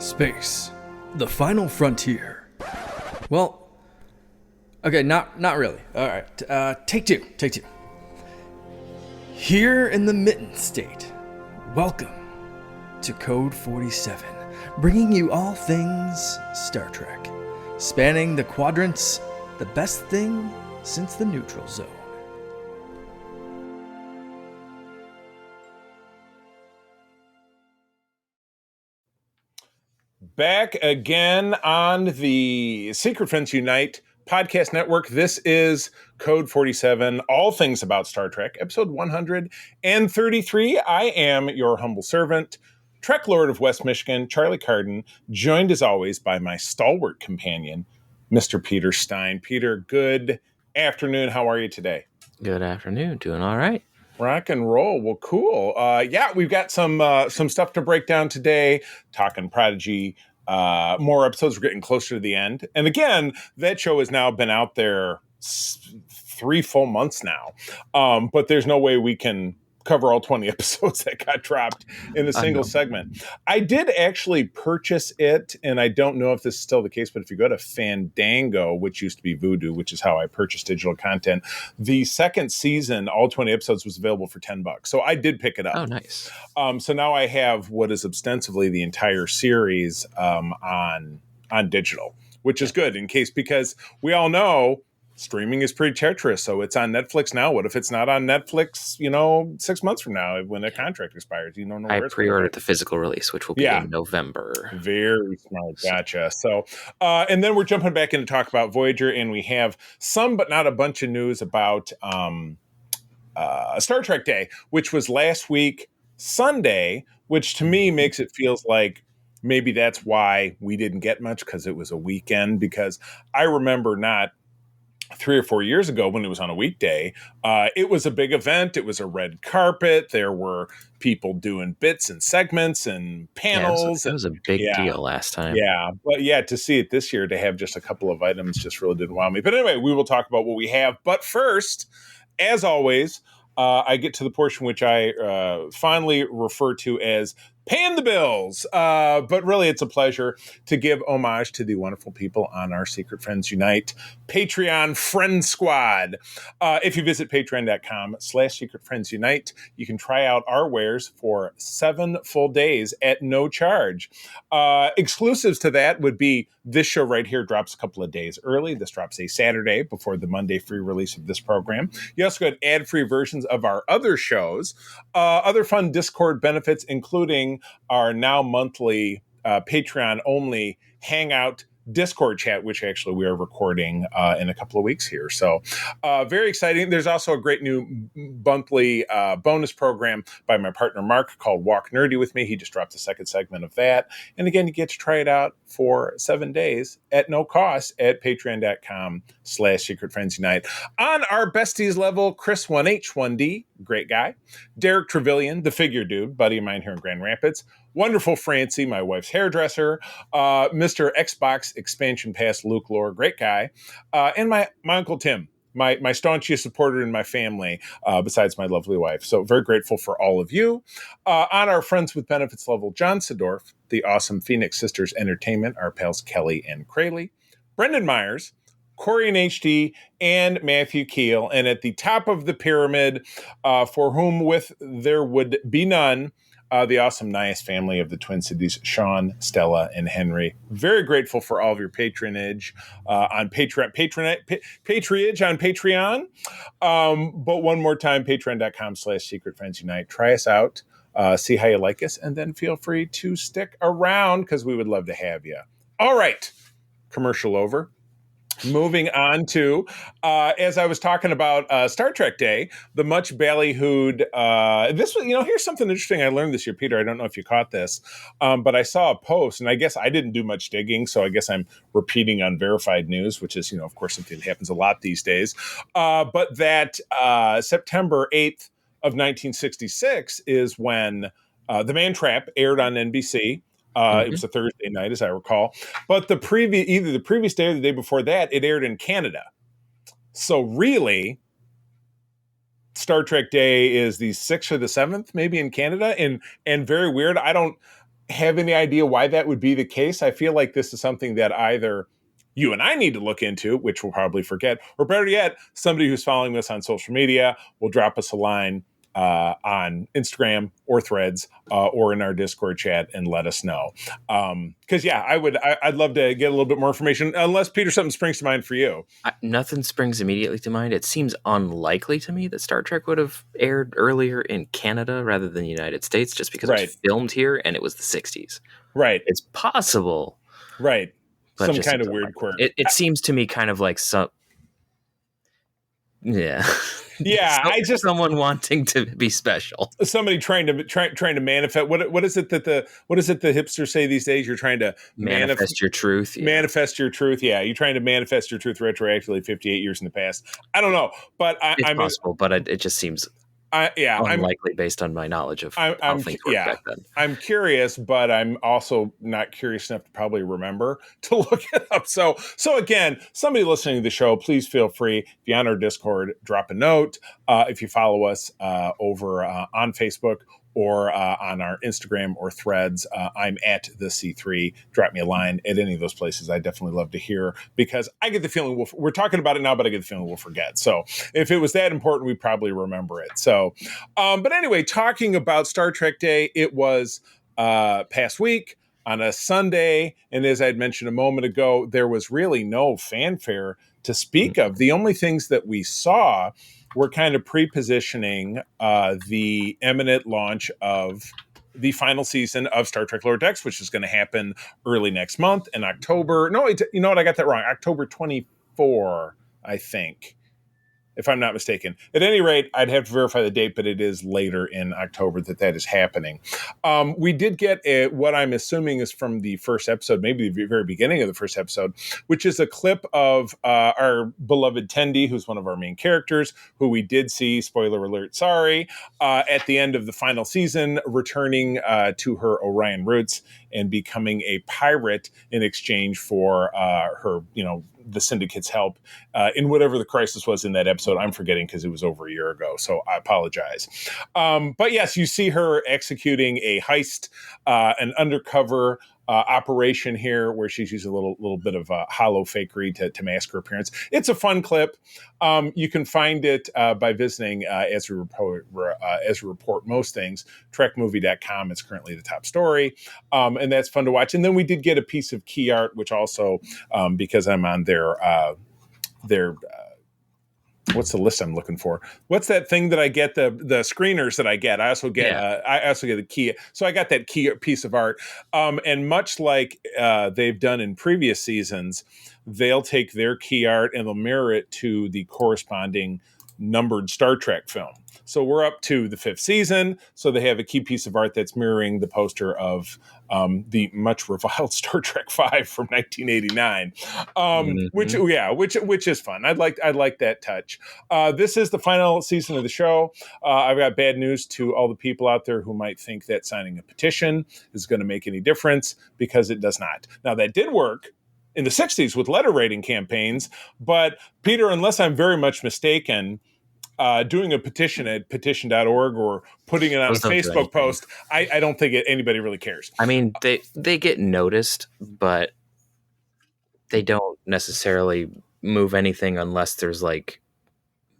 Space, the final frontier. Well, okay, not really. All right, take two. Here in the Mitten State, welcome to Code 47, bringing you all things Star Trek, spanning the quadrants, the best thing since the neutral zone. Back again on the Secret Friends Unite podcast network. This is Code 47, all things about Star Trek, episode 133. I am your humble servant, Trek Lord of West Michigan, Charlie Carden, joined as always by my stalwart companion, Mr. Peter Stein. Peter, good afternoon. How are you today? Good afternoon. Doing all right. Rock and roll. Well, cool. We've got some stuff to break down today, talking Prodigy, more episodes. We're getting closer to the end. And again, that show has now been out there 3 full months now. But there's no way we can cover all 20 episodes that got dropped in a single segment. I did actually purchase it, and I don't know if this is still the case, but if you go to Fandango, which used to be Vudu, which is how I purchased digital content, the second season, all 20 episodes, was available for $10. So I did pick it up. Oh, nice. So now I have what is ostensibly the entire series on digital, which is good because we all know streaming is pretty treacherous. So it's on Netflix now. What if it's not on Netflix, 6 months from now when the contract expires? You don't know. I pre-ordered the physical release, which will be in November. Very smart. Gotcha. So, and then we're jumping back in to talk about Voyager, and we have some, but not a bunch of news about Star Trek Day, which was last week, Sunday, which to me makes it feels like maybe that's why we didn't get much, because it was a weekend. Because I remember not 3 or 4 years ago when it was on a weekday, it was a big event. It was a red carpet. There were people doing bits and segments and panels. It was a big deal last time. Yeah. But to see it this year, to have just a couple of items just really didn't wow me. But anyway, we will talk about what we have. But first, as always, I get to the portion which I fondly refer to as paying the bills. But really, it's a pleasure to give homage to the wonderful people on our Secret Friends Unite Patreon Friend Squad. If you visit patreon.com/Secret Friends Unite, you can try out our wares for 7 full days at no charge. Exclusives to that would be this show right here drops a couple of days early. This drops a Saturday before the Monday free release of this program. You also get ad-free versions of our other shows, other fun Discord benefits, including our now monthly Patreon-only Hangout Discord chat, which actually we are recording in a couple of weeks here. So very exciting. There's also a great new monthly bonus program by my partner Mark called Walk Nerdy With Me. He just dropped the second segment of that. And again, you get to try it out for 7 days at no cost at patreon.com/Secret Friends Unite. On our besties level, Chris 1H1D, great guy. Derek Trevelyan, the figure dude, buddy of mine here in Grand Rapids. Wonderful Francie, my wife's hairdresser. Mr. Xbox Expansion Pass Luke Lore, great guy. And my Uncle Tim, my staunchest supporter in my family, besides my lovely wife. So very grateful for all of you. On our Friends with Benefits level, John Sedorf, the awesome Phoenix Sisters Entertainment, our pals Kelly and Crayley. Brendan Myers, Corey and HD, and Matthew Keel. And at the top of the pyramid, for whom with there would be none, the awesome Nias family of the Twin Cities, Sean, Stella, and Henry. Very grateful for all of your patronage on Patreon. Patronage on Patreon. But one more time, patreon.com/Secret Friends Unite. Try us out, see how you like us, and then feel free to stick around because we would love to have you. All right, commercial over. Moving on to, as I was talking about Star Trek Day, the much ballyhooed, this was, here's something interesting I learned this year, Peter. I don't know if you caught this, but I saw a post, and I guess I didn't do much digging, so I guess I'm repeating unverified news, which is, of course, something that happens a lot these days. But that September 8th of 1966 is when The Man Trap aired on NBC. It was a Thursday night, as I recall. But either the previous day or the day before that, it aired in Canada. So really, Star Trek Day is the 6th or the 7th, maybe in Canada, and very weird. have any idea why that would be the case. I feel like this is something that either you and I need to look into, which we'll probably forget, or better yet, somebody who's following us on social media will drop us a line on Instagram or Threads or in our Discord chat and let us know. Because I'd love to get a little bit more information. Unless Peter, something springs to mind for you. Nothing springs immediately to mind. It seems unlikely to me that Star Trek would have aired earlier in Canada rather than the United States, just because it was filmed here and it was the 60s. Right. It's possible. Right. Some kind of weird quirk. It seems to me kind of like some. Yeah. Yeah, someone wanting to be special. Somebody trying to manifest. What is it that the hipsters say these days? You're trying to manifest your truth. Yeah. Manifest your truth. Yeah, you're trying to manifest your truth retroactively 58 years in the past. I don't know, but it's possible. But it just seems unlikely based on my knowledge of how things worked back then. I'm curious, but I'm also not curious enough to probably remember to look it up. So again, somebody listening to the show, please feel free. If you're on our Discord, drop a note. If you follow us over on Facebook or on our Instagram or Threads, I'm at the C3. Drop me a line at any of those places. I definitely love to hear, because I get the feeling we're talking about it now, but I get the feeling we'll forget. So if it was that important, we probably remember it. So, but anyway, talking about Star Trek Day, it was past week on a Sunday. And as I'd mentioned a moment ago, there was really no fanfare to speak of. The only things that we saw were kind of pre-positioning the imminent launch of the final season of Star Trek Lower Decks, which is going to happen early next month in October. No, you know what? I got that wrong. October 24, I think, if I'm not mistaken. At any rate, I'd have to verify the date, but it is later in October that is happening. We did get what I'm assuming is from the first episode, maybe the very beginning of the first episode, which is a clip of our beloved Tendi, who's one of our main characters, who we did see, spoiler alert, sorry, at the end of the final season, returning to her Orion roots and becoming a pirate in exchange for her, the Syndicate's help in whatever the crisis was in that episode. I'm forgetting because it was over a year ago, so I apologize. But yes, you see her executing a heist, an undercover operation here, where she's using a little bit of hollow fakery to mask her appearance. It's a fun clip. You can find it by visiting, as we report most things, trekmovie.com. It's currently the top story, and that's fun to watch. And then we did get a piece of key art, which also, because I'm on their what's the list I'm looking for? What's that thing that I get, the screeners that I get? I also get a key. So I got that key piece of art. And much like they've done in previous seasons, they'll take their key art and they'll mirror it to the corresponding numbered Star Trek film. So we're up to the 5th season. So they have a key piece of art that's mirroring the poster of the much reviled Star Trek V from 1989, which is fun. I'd like that touch. This is the final season of the show. I've got bad news to all the people out there who might think that signing a petition is going to make any difference, because it does not. Now, that did work in the 60s with letter writing campaigns, but Peter, unless I'm very much mistaken, doing a petition at petition.org or putting it on a Facebook post, I don't think anybody really cares. I mean, they get noticed, but they don't necessarily move anything unless there's like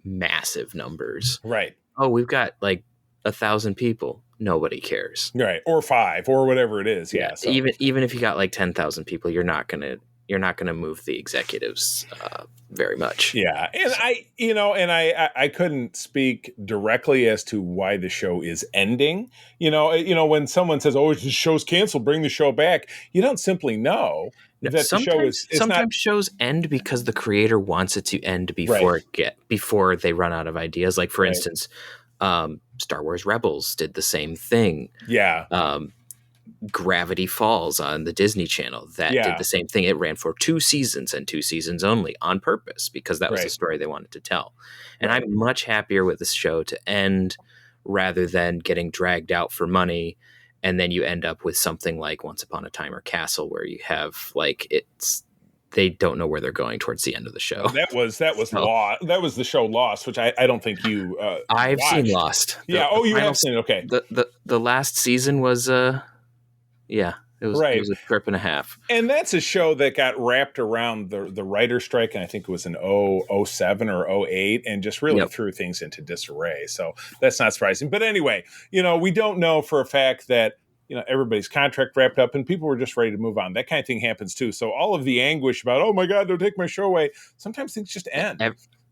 massive numbers. Right. Oh, we've got like 1,000 people. Nobody cares. Right. Or 5 or whatever it is. Yeah. So. Even if you got like 10,000 people, you're not gonna move the executives very much. Yeah. And I couldn't speak directly as to why the show is ending. When someone says, "Oh, the show's canceled, bring the show back," you don't simply know that the show is. Sometimes shows end because the creator wants it to end before they run out of ideas. Like for instance, Star Wars Rebels did the same thing. Yeah. Gravity Falls on the Disney Channel did the same thing. It ran for 2 seasons and 2 seasons only on purpose, because that was the story they wanted to tell. And I'm much happier with this show to end rather than getting dragged out for money. And then you end up with something like Once Upon a Time or Castle, where you have they don't know where they're going towards the end of the show. That was Lost. That was the show Lost, which I don't think you I've watched. seen Lost. You have seen it. Okay. The last season was Yeah. It was a trip and a half. And that's a show that got wrapped around the writer's strike, and I think it was in 07 or 08, and just really threw things into disarray. So that's not surprising. But anyway, we don't know for a fact that everybody's contract wrapped up and people were just ready to move on. That kind of thing happens too. So all of the anguish about, oh my God, don't take my show away. Sometimes things just end.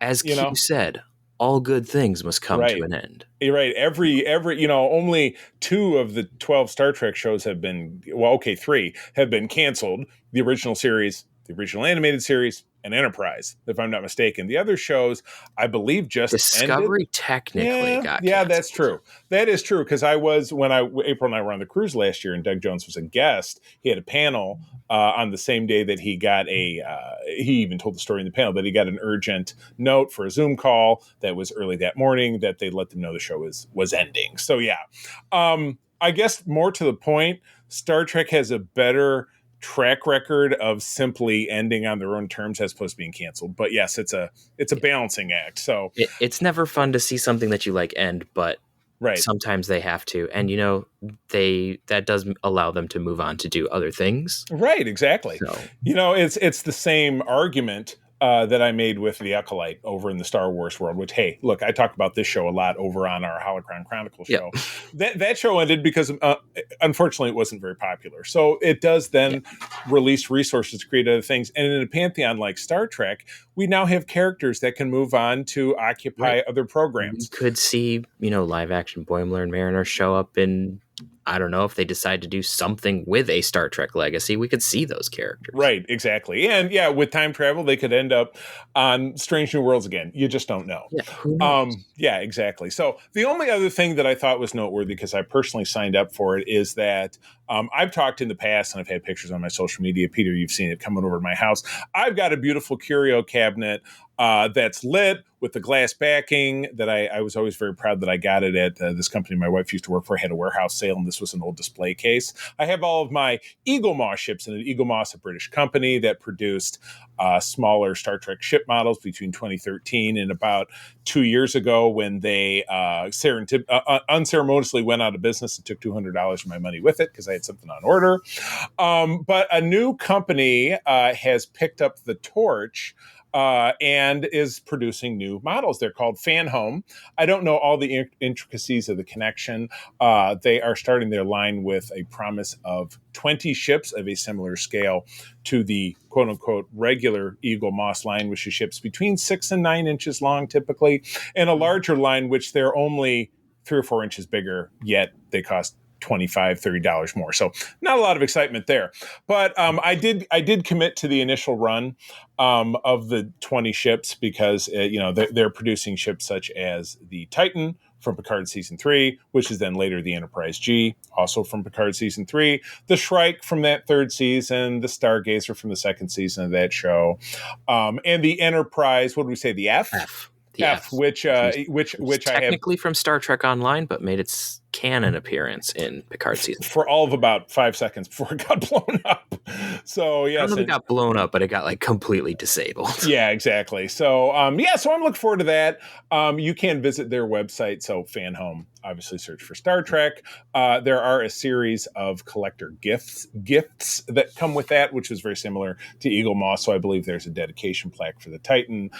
As Q said, all good things must come to an end. You're right. Every only 2 of the 12 Star Trek shows have been, 3 have been canceled. The original series, the original animated series, and Enterprise, if I'm not mistaken. The other shows, I believe, just Discovery ended. technically got canceled. Yeah, that's true. That is true, because April and I were on the cruise last year, and Doug Jones was a guest. He had a panel on the same day that he got he even told the story in the panel that he got an urgent note for a Zoom call that was early that morning that they let them know the show was ending. So yeah, I guess more to the point, Star Trek has a better track record of simply ending on their own terms as opposed to being canceled. But yes, it's a balancing act. So it's never fun to see something that you like end, but sometimes they have to, and that does allow them to move on to do other things. Right, exactly. So. It's the same argument that I made with The Acolyte over in the Star Wars world, which, hey, look, I talk about this show a lot over on our Holocron Chronicles show. That show ended because, unfortunately, it wasn't very popular. So it does then release resources to create other things. And in a pantheon like Star Trek, we now have characters that can move on to occupy other programs. You could see, live action Boimler and Mariner show up in, I don't know, if they decide to do something with a Star Trek legacy, we could see those characters. Right, exactly. And yeah, with time travel, they could end up on Strange New Worlds again. You just don't know. Yeah, who knows? Yeah, exactly. So the only other thing that I thought was noteworthy, because I personally signed up for it, is that I've talked in the past, and I've had pictures on my social media. Peter, you've seen it coming over to my house. I've got a beautiful curio cabinet that's lit with the glass backing that I was always very proud that I got it at this company my wife used to work for. Had a warehouse sale, and this was an old display case. I have all of my Eagle Moss ships, and Eagle Moss, a British company that produced smaller Star Trek ship models between 2013 and about 2 years ago, when they unceremoniously went out of business and took $200 of my money with it because I had something on order. But a new company has picked up the torch and is producing new models. They're called Fan Home. I don't know all the intricacies of the connection. They are starting their line with a promise of 20 ships of a similar scale to the quote-unquote regular Eagle Moss line, which is ships between 6 and 9 inches long typically, and a larger line, which they're only 3 or 4 inches bigger, yet they cost $25, $30 more. So not a lot of excitement there. But I did commit to the initial run of the 20 ships because, they're producing ships such as the Titan from Picard Season 3, which is then later the Enterprise G, also from Picard Season 3, the Shrike from that 3rd season, the Stargazer from the 2nd season of that show, and the Enterprise, what did we say, the F? F, which I have technically from Star Trek Online, but made its canon appearance in Picard season for all of about 5 seconds before it got blown up. So yes, I don't know if it got blown up, but it got completely disabled. Yeah, exactly. So so I'm looking forward to that. You can visit their website. So Fan Home, obviously search for Star Trek. There are a series of collector gifts that come with that, which is very similar to Eagle Moss. So I believe there's a dedication plaque for the Titan.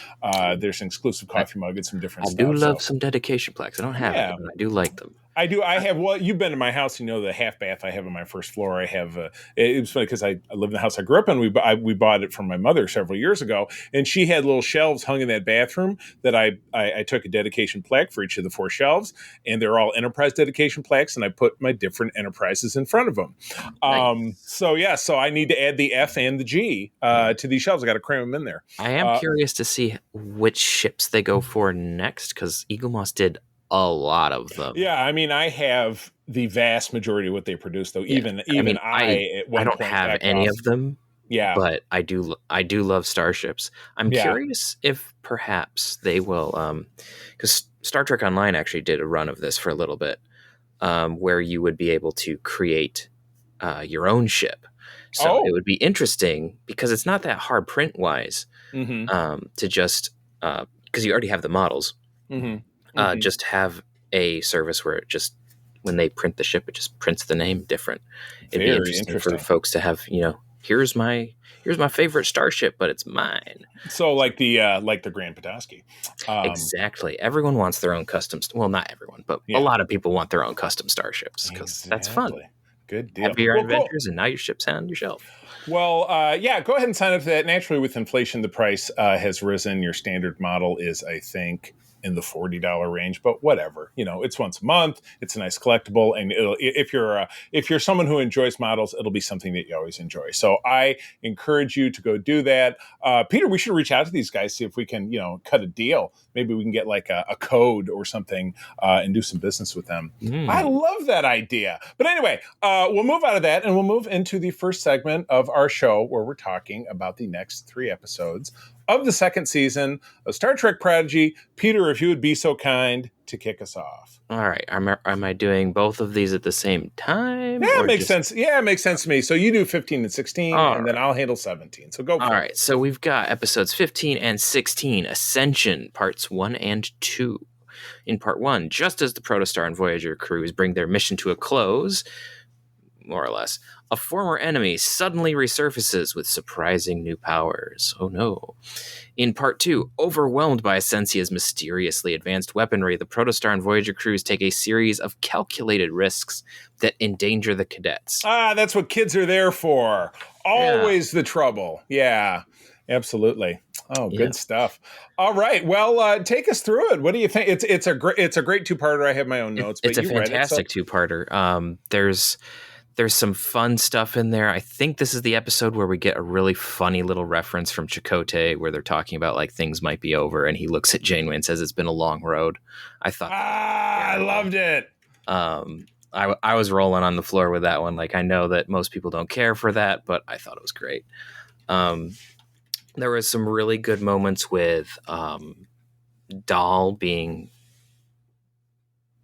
There's an exclusive coffee mug and some different stuff. I do love some dedication plaques. I don't have it, but I do like them. I do. I have. Well, you've been to my house. You know the half bath I have on my first floor. I have. It was funny because I live in the house I grew up in. We bought it from my mother several years ago, and she had little shelves hung in that bathroom that I took a dedication plaque for each of the 4 shelves, and they're all Enterprise dedication plaques, and I put my different Enterprises in front of them. Nice. So I need to add the F and the G to these shelves. I got to cram them in there. I am curious to see which ships they go for next, because Eagle Moss did a lot of them. Yeah, I mean, I have the vast majority of what they produce, though. Yeah. I don't have any of them. Yeah, but I do love starships. I'm curious if perhaps they will, because Star Trek Online actually did a run of this for a little bit, where you would be able to create your own ship. So it would be interesting because it's not that hard print wise, to just because you already have the models. Just have a service where it just when they print the ship, it just prints the name different. It'd be Very interesting for folks to have, here's my favorite starship, but it's mine. So like the Grand Petoskey. Exactly. Everyone wants their own custom. Well, not everyone, but a lot of people want their own custom starships because that's fun. Good deal. Have your adventures, and now your ship's on your shelf. Well, go ahead and sign up for that. Naturally, with inflation, the price has risen. Your standard model is, I think, in the $40 range, but whatever. It's once a month. It's a nice collectible, and if you're someone who enjoys models, it'll be something that you always enjoy. So I encourage you to go do that. Peter, we should reach out to these guys, see if we can, cut a deal. Maybe we can get like a code or something and do some business with them. I love that idea. But anyway, we'll move out of that and we'll move into the first segment of our show where we're talking about the next 3 episodes of the second season of Star Trek Prodigy. Peter, if you would be so kind to kick us off. All right. Am I doing both of these at the same time? Yeah, it makes sense. Yeah, it makes sense to me. So you do 15 and 16, and then I'll handle 17. So go for it. All right. So we've got episodes 15 and 16, Ascension, parts 1 and 2. In part 1, just as the Protostar and Voyager crews bring their mission to a close, more or less, a former enemy suddenly resurfaces with surprising new powers. Oh no. In part 2, overwhelmed by Essensia's mysteriously advanced weaponry, the Protostar and Voyager crews take a series of calculated risks that endanger the cadets. That's what kids are there for. Always the trouble. Yeah, absolutely. Oh, good stuff. All right. Well, take us through it. What do you think? It's a great 2-parter. I have my own notes. It's a fantastic 2-parter. There's some fun stuff in there. I think this is the episode where we get a really funny little reference from Chakotay where they're talking about like things might be over, and he looks at Janeway and says it's been a long road. I thought I loved it. I was rolling on the floor with that one. Like, I know that most people don't care for that, but I thought it was great. There was some really good moments with Dahl being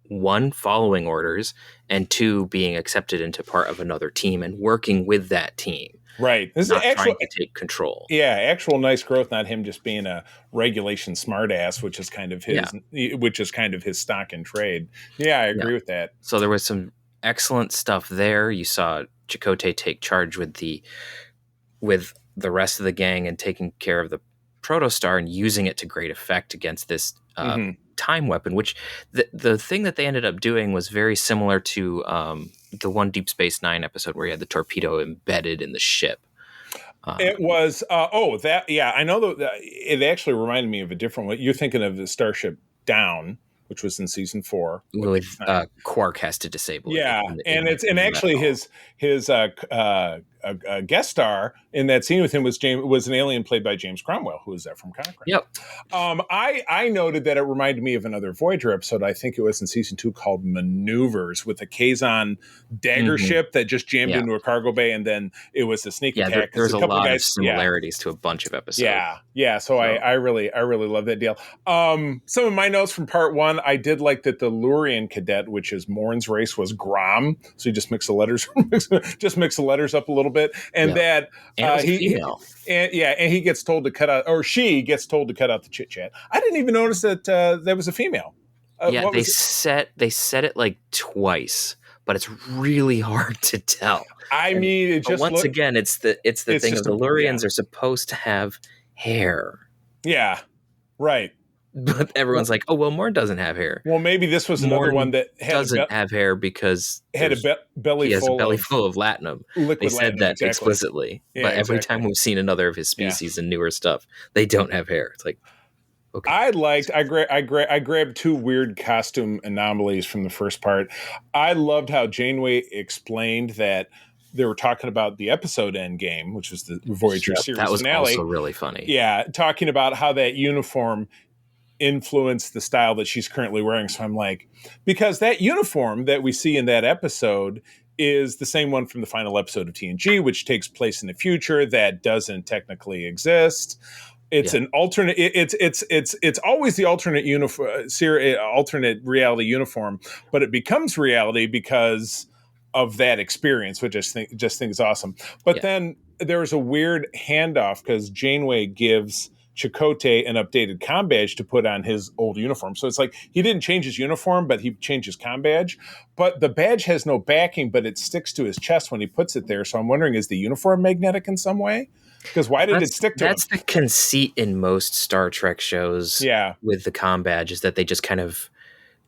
1, following orders, and 2, being accepted into part of another team and working with that team. Right. This not is trying to take control. Yeah, actual nice growth, not him just being a regulation smartass, which is kind of his stock in trade. Yeah, I agree with that. So there was some excellent stuff there. You saw Chakotay take charge with the rest of the gang and taking care of the Protostar and using it to great effect against this time weapon, which the thing that they ended up doing was very similar to the one Deep Space Nine episode where you had the torpedo embedded in the ship. It was I know that it actually reminded me of a different one. You're thinking of the Starship Down, which was in season 4 with Quark has to disable it. Yeah, and actually his guest star in that scene with him was an alien played by James Cromwell, who was there from Cochrane. Yep. I noted that it reminded me of another Voyager episode. I think it was in season 2 called Maneuvers, with a Kazon dagger ship that just jammed into a cargo bay, and then it was a sneak attack. There's a lot of similarities to a bunch of episodes. Yeah. So I really love that deal. Some of my notes from part 1, I did like that the Lurian cadet, which is Morn's race, was Grom. So you just mix the letters up a little bit, and that he gets told to cut out, or she gets told to cut out the chit chat. I didn't even notice that that was a female. They said it like twice, but it's really hard to tell. I mean, it just again, it's the thing of the Lurians are supposed to have hair. Yeah, right. But everyone's like, oh, well, Morn doesn't have hair. Well, maybe this was another one that doesn't have hair because he has a belly full of latinum. They said that explicitly. Yeah, but every time we've seen another of his species and newer stuff, they don't have hair. It's like, okay. I grabbed 2 weird costume anomalies from the first part. I loved how Janeway explained that they were talking about the episode Endgame, which was the Voyager series finale. That was also really funny. Yeah, talking about how that uniform influence the style that she's currently wearing. So I'm like, because that uniform that we see in that episode is the same one from the final episode of TNG, which takes place in the future that doesn't technically exist. It's an alternate. It's always the alternate alternate reality uniform, but it becomes reality because of that experience, which I think is awesome. But then there was a weird handoff because Janeway gives Chakotay an updated comm badge to put on his old uniform. So it's like he didn't change his uniform, but he changed his comm badge. But the badge has no backing, but it sticks to his chest when he puts it there. So I'm wondering, is the uniform magnetic in some way? Because why did it stick to him? That's the conceit in most Star Trek shows with the comm badge, is that they just kind of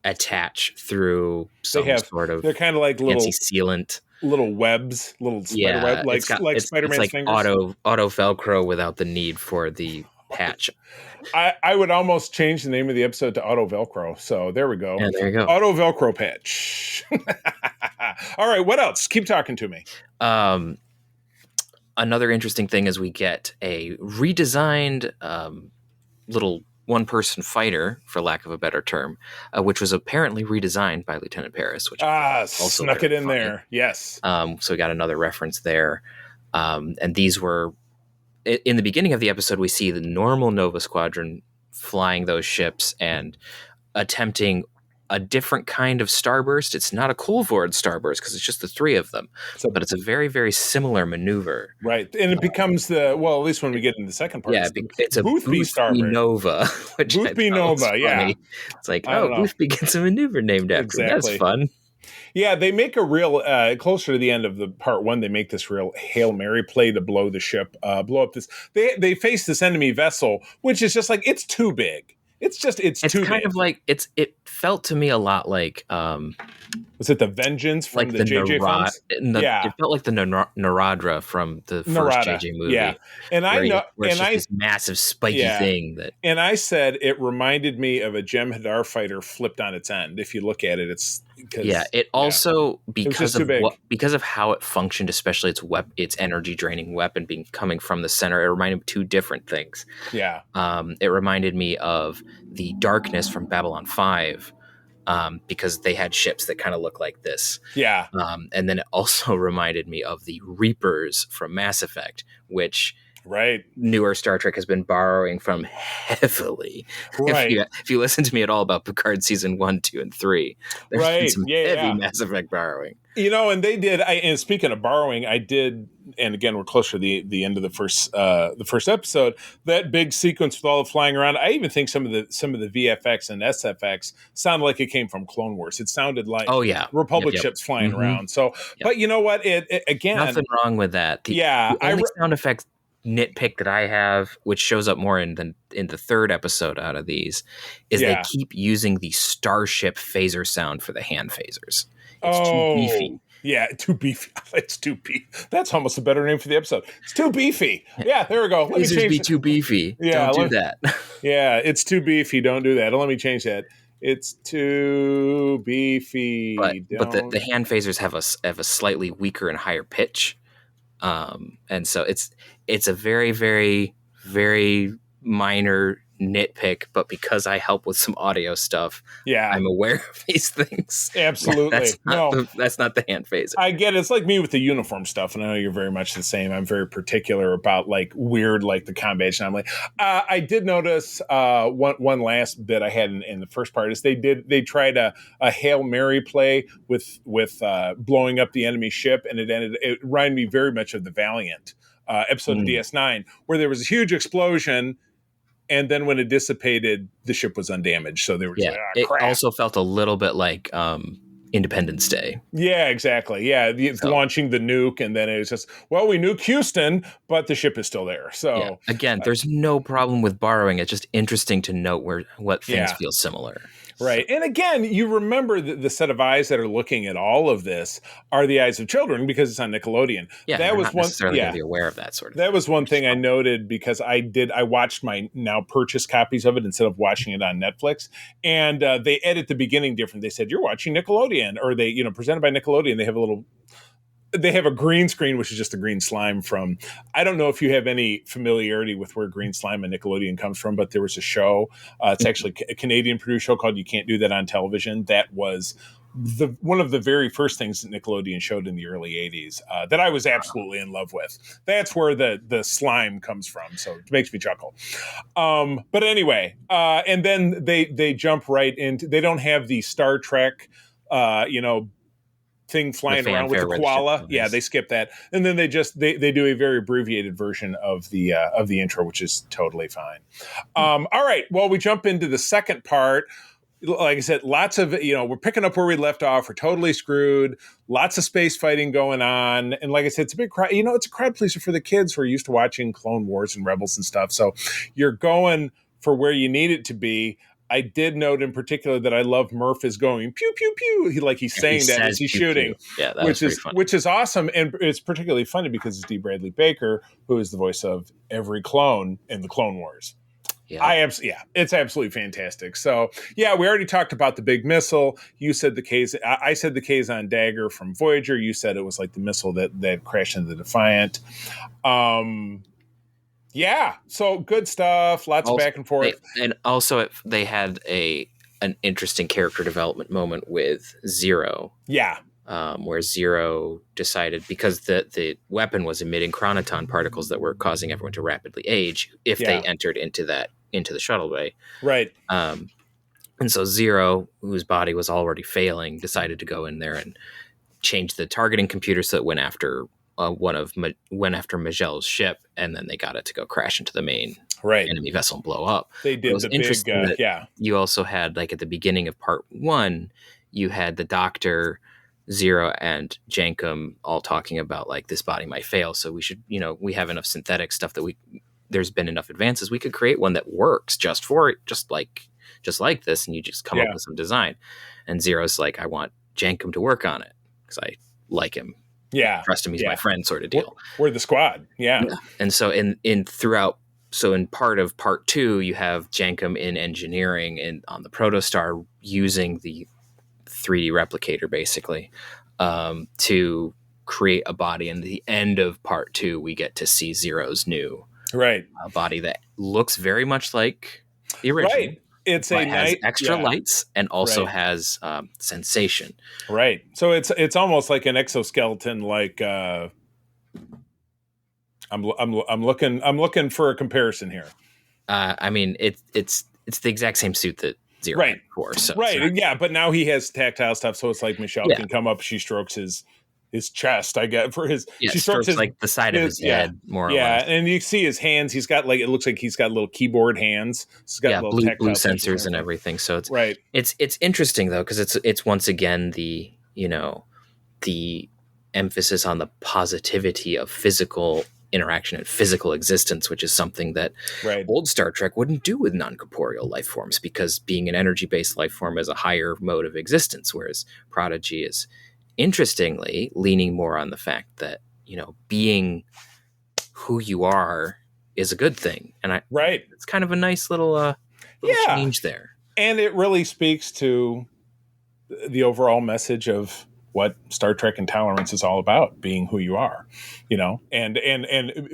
attach through some sort of, they're kind of like fancy sealant. Little webs, little spider web, like Spider-Man's fingers. Auto Velcro without the need for the patch. I would almost change the name of the episode to Auto Velcro. So there we go. Yeah, there you go. Auto Velcro patch. All right, what else? Keep talking to me. Another interesting thing is we get a redesigned little one-person fighter, for lack of a better term, which was apparently redesigned by Lieutenant Paris, which also snuck it in funny. There. Yes. So we got another reference there. And these were, in the beginning of the episode, we see the normal Nova Squadron flying those ships and attempting a different kind of starburst. It's not a Colvord starburst because it's just the three of them, but it's a very, very similar maneuver. Right. And it becomes at least when we get into the second part. Yeah, it's a Boothby starburst. Nova. Boothby Nova, yeah. It's like, Boothby gets a maneuver named after him. That's fun. Yeah, they make a real, closer to the end of the part one, they make this real Hail Mary play to blow the ship, blow up this. They face this enemy vessel, which is just like, it's too big. It's too kind big. Of like, it felt to me a lot like, was it the Vengeance from like the JJ films? It felt like the Naradra from the first JJ movie. Yeah, and it's just this massive spiky thing that. And I said it reminded me of a Jem'Hadar fighter flipped on its end. If you look at it, it's because of how it functioned, especially its energy draining weapon coming from the center. It reminded me of two different things. Yeah, it reminded me of the Darkness from Babylon 5. Because they had ships that kind of look like this. Yeah. And then it also reminded me of the Reapers from Mass Effect, which newer Star Trek has been borrowing from heavily. Right. If you listen to me at all about Picard season 1, 2, and 3, there's been some heavy Mass Effect borrowing. And they did. And speaking of borrowing, I did. And again, we're closer to the end of the first episode. That big sequence with all the flying around. I even think some of the VFX and SFX sounded like it came from Clone Wars. It sounded like Republic ships flying around. So, but you know what? It again, nothing wrong with that. The only sound effect nitpick that I have, which shows up more in the third episode out of these, is they keep using the Starship phaser sound for the hand phasers. It's too beefy. Yeah, too beefy. It's too beefy. That's almost a better name for the episode. It's too beefy. Yeah, there we go. Let me change too beefy. Yeah, don't do that. Yeah, it's too beefy. Don't do that. Let me change that. It's too beefy. But the hand phasers have a slightly weaker and higher pitch. And so it's a very, very, very minor nitpick, but because I help with some audio stuff, I'm aware of these things. Absolutely. That's not the hand phaser. I get it. It's like me with the uniform stuff, and I know you're very much the same. I'm very particular about like weird, like the comm badge. And I'm like, I did notice one last bit I had in the first part is they tried a Hail Mary play with blowing up the enemy ship, and it reminded me very much of the Valiant episode of DS9, where there was a huge explosion. And then when it dissipated, the ship was undamaged. So they were just like, crap. It also felt a little bit like Independence Day. Yeah, exactly. Yeah, launching the nuke, and then it was just, we nuke Houston, but the ship is still there. So again, there's no problem with borrowing. It's just interesting to note what things feel similar. Right. And again, you remember the set of eyes that are looking at all of this are the eyes of children because it's on Nickelodeon. Yeah, that was not necessarily going to be aware of that sort of thing. That was one thing I noted because I watched my now purchased copies of it instead of watching it on Netflix. And they edit the beginning different. They said, you're watching Nickelodeon, or they, presented by Nickelodeon. They have a green screen, which is just a green slime from, I don't know if you have any familiarity with where green slime and Nickelodeon comes from, but there was a show, it's actually a Canadian produced show called You Can't Do That on Television. That was one of the very first things that Nickelodeon showed in the early 80s that I was absolutely in love with. That's where the slime comes from. So it makes me chuckle. But anyway, and then they jump right into, they don't have the Star Trek, thing flying around with the koala. Yeah, they skip that, and then they do a very abbreviated version of the intro, which is totally fine. All right, well, we jump into the second part. Like I said, lots of, we're picking up where we left off. We're totally screwed. Lots of space fighting going on. And like I said, it's a big crowd. It's a crowd pleaser for the kids who are used to watching Clone Wars and Rebels and stuff. So you're going for where you need it to be. I did note in particular that I love Murph is going pew, pew, pew. He's saying that as he's shooting, pew. Yeah, which is awesome. And it's particularly funny because it's D. Bradley Baker, who is the voice of every clone in the Clone Wars. Yeah. It's absolutely fantastic. So, we already talked about the big missile. You said I said the Kazon dagger from Voyager. You said it was like the missile that crashed into the Defiant. So good stuff. Lots of back and forth. And also they had an interesting character development moment with Zero. Yeah. Where Zero decided, because the weapon was emitting chronoton particles that were causing everyone to rapidly age if they entered into the shuttle bay. Right. And so Zero, whose body was already failing, decided to go in there and change the targeting computer so it went after Magel's ship, and then they got it to go crash into the main enemy vessel and blow up. They did the big, You also had, like, at the beginning of part 1, you had the Doctor, Zero, and Jankum all talking about, like, this body might fail, so we should, we have enough synthetic stuff that there's been enough advances, we could create one that works just like this, and you just come up with some design. And Zero's like, I want Jankum to work on it because I like him. Yeah. Trust him, he's my friend, sort of deal. We're the squad. Yeah. And so in part of part 2, you have Jankum in engineering and on the Protostar using the 3D replicator basically to create a body. And at the end of part 2, we get to see Zero's new body that looks very much like the original. Right. It has extra lights and also has sensation. Right. So it's almost like an exoskeleton. Like I'm looking for a comparison here. I mean, it's the exact same suit that Zero had before. So but now he has tactile stuff. So it's like Michelle can come up, she strokes his chest, I get for his. She strokes like the side of his head, more or less. Yeah, and you see his hands. He's got it looks like he's got little keyboard hands. He's got little blue sensors and everything. So it's it's interesting though, because it's once again the emphasis on the positivity of physical interaction and physical existence, which is something that old Star Trek wouldn't do with non-corporeal life forms, because being an energy-based life form is a higher mode of existence, whereas Prodigy is, interestingly, leaning more on the fact that, being who you are is a good thing. And it's kind of a nice little change there. And it really speaks to the overall message of what Star Trek Intolerance is all about, being who you are, and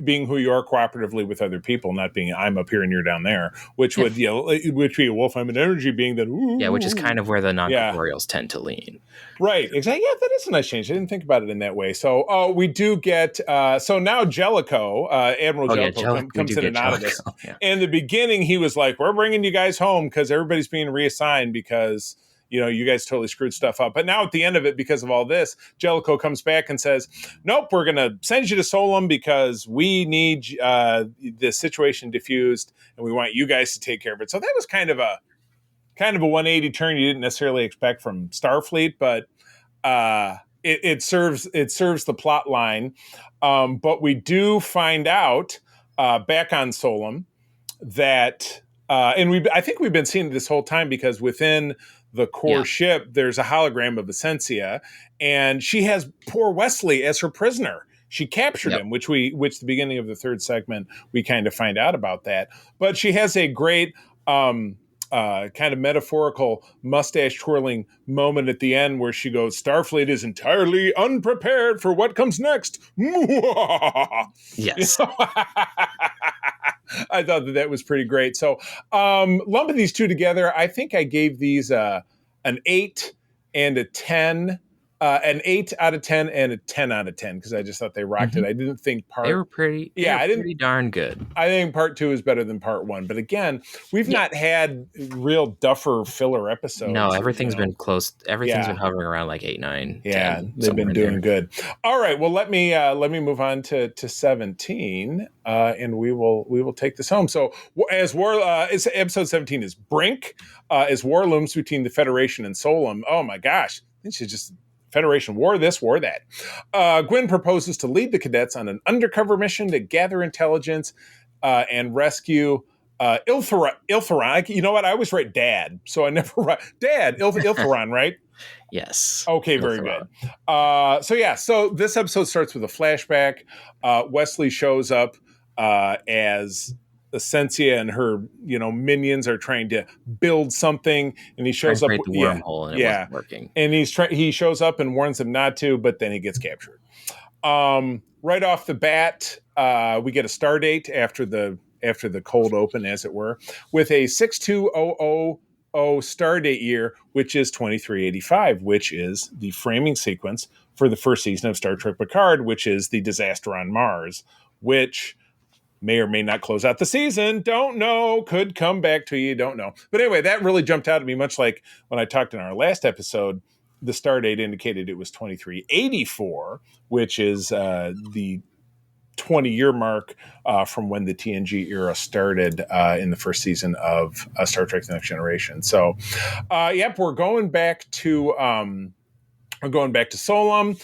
being who you are cooperatively with other people, not being I'm up here and you're down there, which would, which be a wolf, I'm an energy being that, which is kind of where the non-corporeals tend to lean. Right. Exactly. Yeah, that is a nice change. I didn't think about it in that way. So we do get, so now Jellicoe, Admiral Jellicoe comes in and out of this. Yeah. In the beginning, he was like, we're bringing you guys home because everybody's being reassigned because, you guys totally screwed stuff up. But now at the end of it, because of all this, Jellicoe comes back and says, nope, we're going to send you to Solum because we need the situation diffused and we want you guys to take care of it. So that was kind of a 180 turn you didn't necessarily expect from Starfleet, but it serves the plot line. But we do find out back on Solum that, and I think we've been seeing this whole time, because within the core ship, there's a hologram of Essentia, and she has poor Wesley as her prisoner. She captured him, which the beginning of the third segment, we kind of find out about that. But she has a great kind of metaphorical mustache twirling moment at the end where she goes, Starfleet is entirely unprepared for what comes next. Yes. I thought that was pretty great. So lumping these two together, I think I gave these an 8 and a 10 an 8 out of 10 and a 10 out of 10 because I just thought they rocked it. I didn't think they were pretty darn good. I think part 2 is better than part 1. But again, we've not had real duffer filler episodes. No, everything's been close. Everything's been hovering around like 8, 9, 10. They've been doing good. All right, well let me move on to 17, and we will take this home. So as episode 17 is Brink, as war looms between the Federation and Solum. Oh my gosh, this is just Federation war this, war that. Gwyn proposes to lead the cadets on an undercover mission to gather intelligence and rescue Iltheron. You know what? I always write Dad, so I never write Dad. Iltheron, right? Yes. Okay, very good. So this episode starts with a flashback. Wesley shows up as Essentia and her, minions are trying to build something, and he shows up. The wormhole, and it wasn't working. And he shows up and warns them not to, but then he gets captured. Right off the bat, we get a star date after the cold open, as it were, with a 6200 star date year, which is 2385, which is the framing sequence for the first season of Star Trek Picard, which is the disaster on Mars, which may or may not close out the season. Don't know. Could come back to you. Don't know. But anyway, that really jumped out at me, much like when I talked in our last episode. The star date indicated it was 2384, which is the 20-year mark from when the TNG era started in the first season of Star Trek: The Next Generation. So, we're going back to Solum.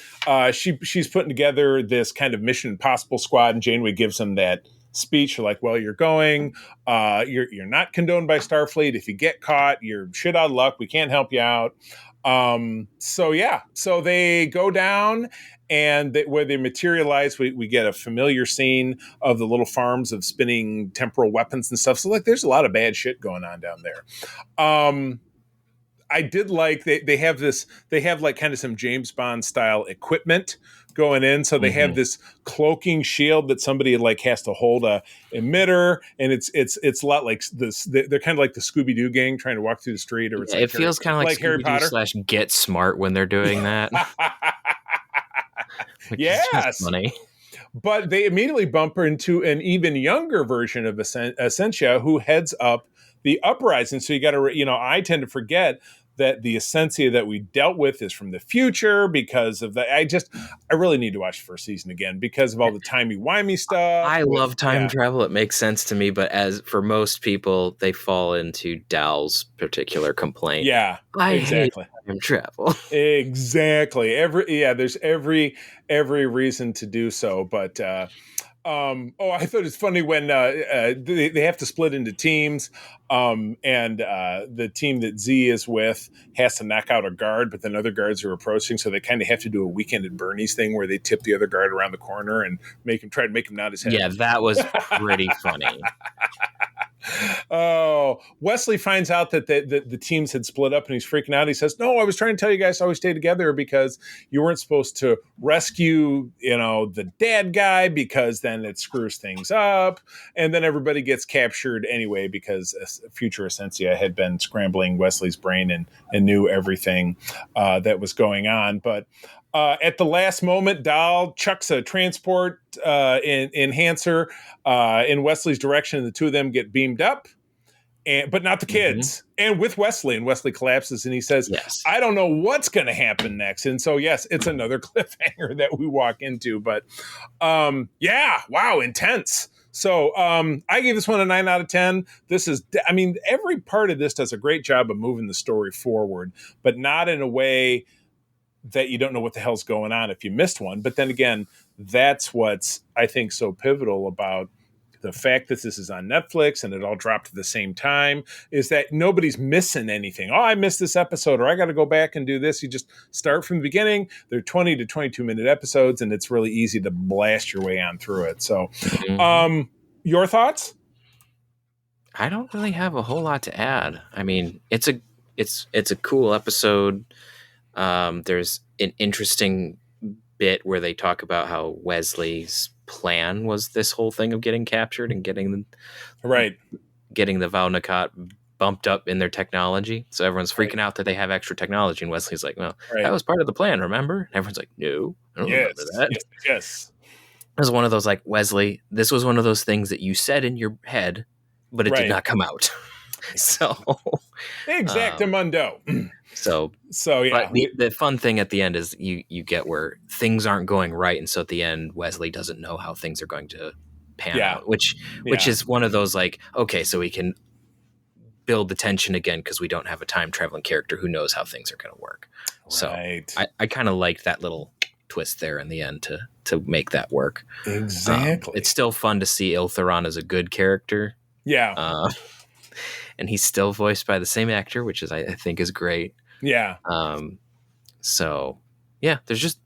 She's putting together this kind of Mission Impossible squad, and Janeway gives them that speech. You're like, well, you're going. You're not condoned by Starfleet. If you get caught, you're shit out of luck. We can't help you out. So they go down, and where they materialize, we get a familiar scene of the little farms of spinning temporal weapons and stuff. So there's a lot of bad shit going on down there. I did like they have like kind of some James Bond style equipment going in. So they have this cloaking shield that somebody has to hold a emitter, and it's a lot like this. They're kind of like the Scooby-Doo gang trying to walk through the street, or it feels kind of like Harry Potter / Get Smart when they're doing that. Yes, funny. But they immediately bump into an even younger version of Essentia, who heads up the uprising. So you got to, I tend to forget that the Essentia that we dealt with is from the future because of the. I really need to watch the first season again because of all the timey-wimey stuff. I love time travel. It makes sense to me, but as for most people, they fall into Dow's particular complaint. Yeah, I hate time travel. Exactly. There's every reason to do so, but. I thought it's funny when they have to split into teams, and the team that Z is with has to knock out a guard, but then other guards are approaching, so they kind of have to do a Weekend at Bernie's thing where they tip the other guard around the corner and try to make him nod his head. Yeah, that was pretty funny. Oh, Wesley finds out that the teams had split up, and he's freaking out. He says, "No, I was trying to tell you guys to always stay together because you weren't supposed to rescue, the dad guy because then it screws things up." And then everybody gets captured anyway because future Essentia had been scrambling Wesley's brain and knew everything that was going on. But at the last moment, Dahl chucks a transport enhancer in Wesley's direction, and the two of them get beamed up, but not the kids. And with Wesley, and Wesley collapses, and he says, yes. I don't know what's going to happen next. And so, yes, it's another cliffhanger that we walk into. But, wow, intense. So I gave this one a 9 out of 10. Every part of this does a great job of moving the story forward, but not in a way that you don't know what the hell's going on if you missed one. But then again, that's what's, I think, so pivotal about the fact that this is on Netflix and it all dropped at the same time, is that nobody's missing anything. Oh, I missed this episode, or I got to go back and do this. You just start from the beginning. They're 20 to 22 minute episodes, and it's really easy to blast your way on through it. So, your thoughts? I don't really have a whole lot to add. I mean, it's a cool episode. There's an interesting bit where they talk about how Wesley's plan was this whole thing of getting captured and getting the Val Nakot bumped up in their technology. So everyone's freaking out that they have extra technology. And Wesley's like, well, that was part of the plan, remember? And everyone's like, no, I don't remember that. Yes. It was one of those like, Wesley, this was one of those things that you said in your head, but it did not come out. So exactamundo. So yeah. But the fun thing at the end is you get where things aren't going right. And so at the end, Wesley doesn't know how things are going to pan out, which is one of those like, okay, so we can build the tension again because we don't have a time traveling character who knows how things are going to work. So I kind of liked that little twist there in the end to make that work. Exactly. It's still fun to see Iltheron as a good character. Yeah. And he's still voiced by the same actor, which is I think is great. Yeah. So yeah, there's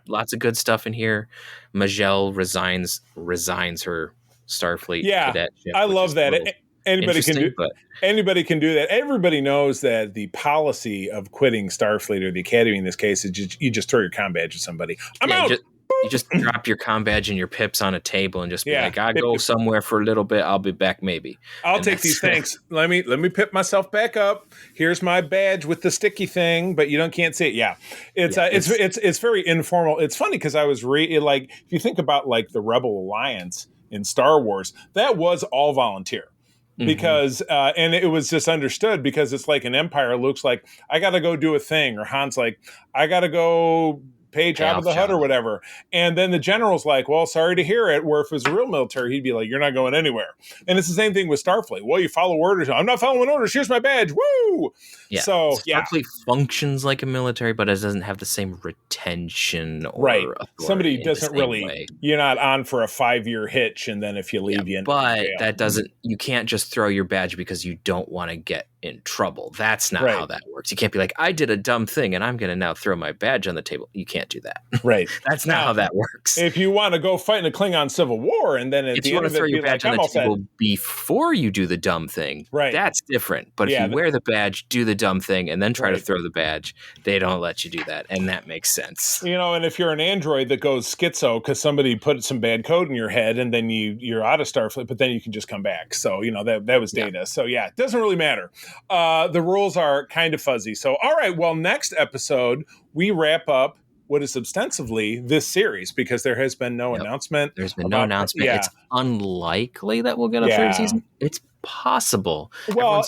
lots of good stuff in here. Majel resigns her Starfleet cadetship. I love that. Anybody can do that. Everybody knows that the policy of quitting Starfleet or the Academy in this case is you just throw your comm badge at somebody. I'm out. You just drop your comm badge and your pips on a table and just be like, I go somewhere for a little bit. I'll be back maybe. I'll take these. Thanks. Let me pip myself back up. Here's my badge with the sticky thing, but you can't see it. Yeah, it's very informal. It's funny because I was like, if you think about like the Rebel Alliance in Star Wars, that was all volunteer. Because and it was just understood because it's like an Empire. Luke's like, I got to go do a thing, or Han's like, I got to go page out of the hut or whatever. And then the general's like, well, sorry to hear it. Where if it was a real military, he'd be like, you're not going anywhere. And it's the same thing with Starfleet. Well, you follow orders. I'm not following orders. Here's my badge. Woo! Yeah. So Starfleet functions like a military, but it doesn't have the same retention or authority. Somebody doesn't really, you're not on for a 5-year hitch. And then if you leave, you end up in jail. That doesn't, you can't just throw your badge because you don't want to get in trouble. That's not how that works. You can't be like, I did a dumb thing and I'm going to now throw my badge on the table. You can't do that. Right. That's not how that works. If you want to go fight in a Klingon civil war and then at the end of it, throw your badge on the table before you do the dumb thing, that's different. But if you wear the badge, do the dumb thing, and then try to throw the badge, they don't let you do that. And that makes sense. And if you're an android that goes schizo because somebody put some bad code in your head and then you're out of Starfleet, but then you can just come back. So, that was Data. So, it doesn't really matter. The rules are kind of fuzzy. So, all right, well, next episode, we wrap up what is ostensibly this series because there has been no announcement. There's been no announcement. Yeah. It's unlikely that we'll get a third season. It's possible. Well,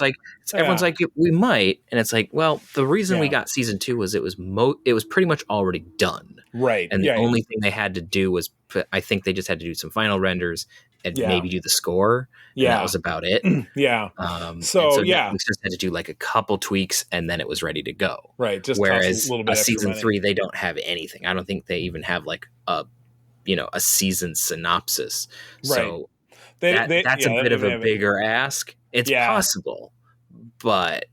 everyone's like, we might. And it's like, well, the reason we got season 2 was it was pretty much already done. Right. And the only thing they had to do was, I think they just had to do some final renders and maybe do the score. And that was about it. So Netflix just had to do like a couple tweaks and then it was ready to go. Right. Just whereas a little bit season 3, they don't have anything. I don't think they even have like a season synopsis. Right. So that's a bit of a bigger ask. It's possible, but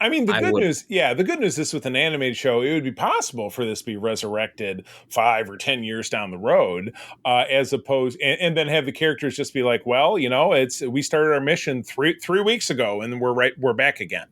I mean, the good news is with an animated show, it would be possible for this to be resurrected 5 or 10 years down the road, as opposed, and then have the characters just be like, well, we started our mission three weeks ago, and we're back again.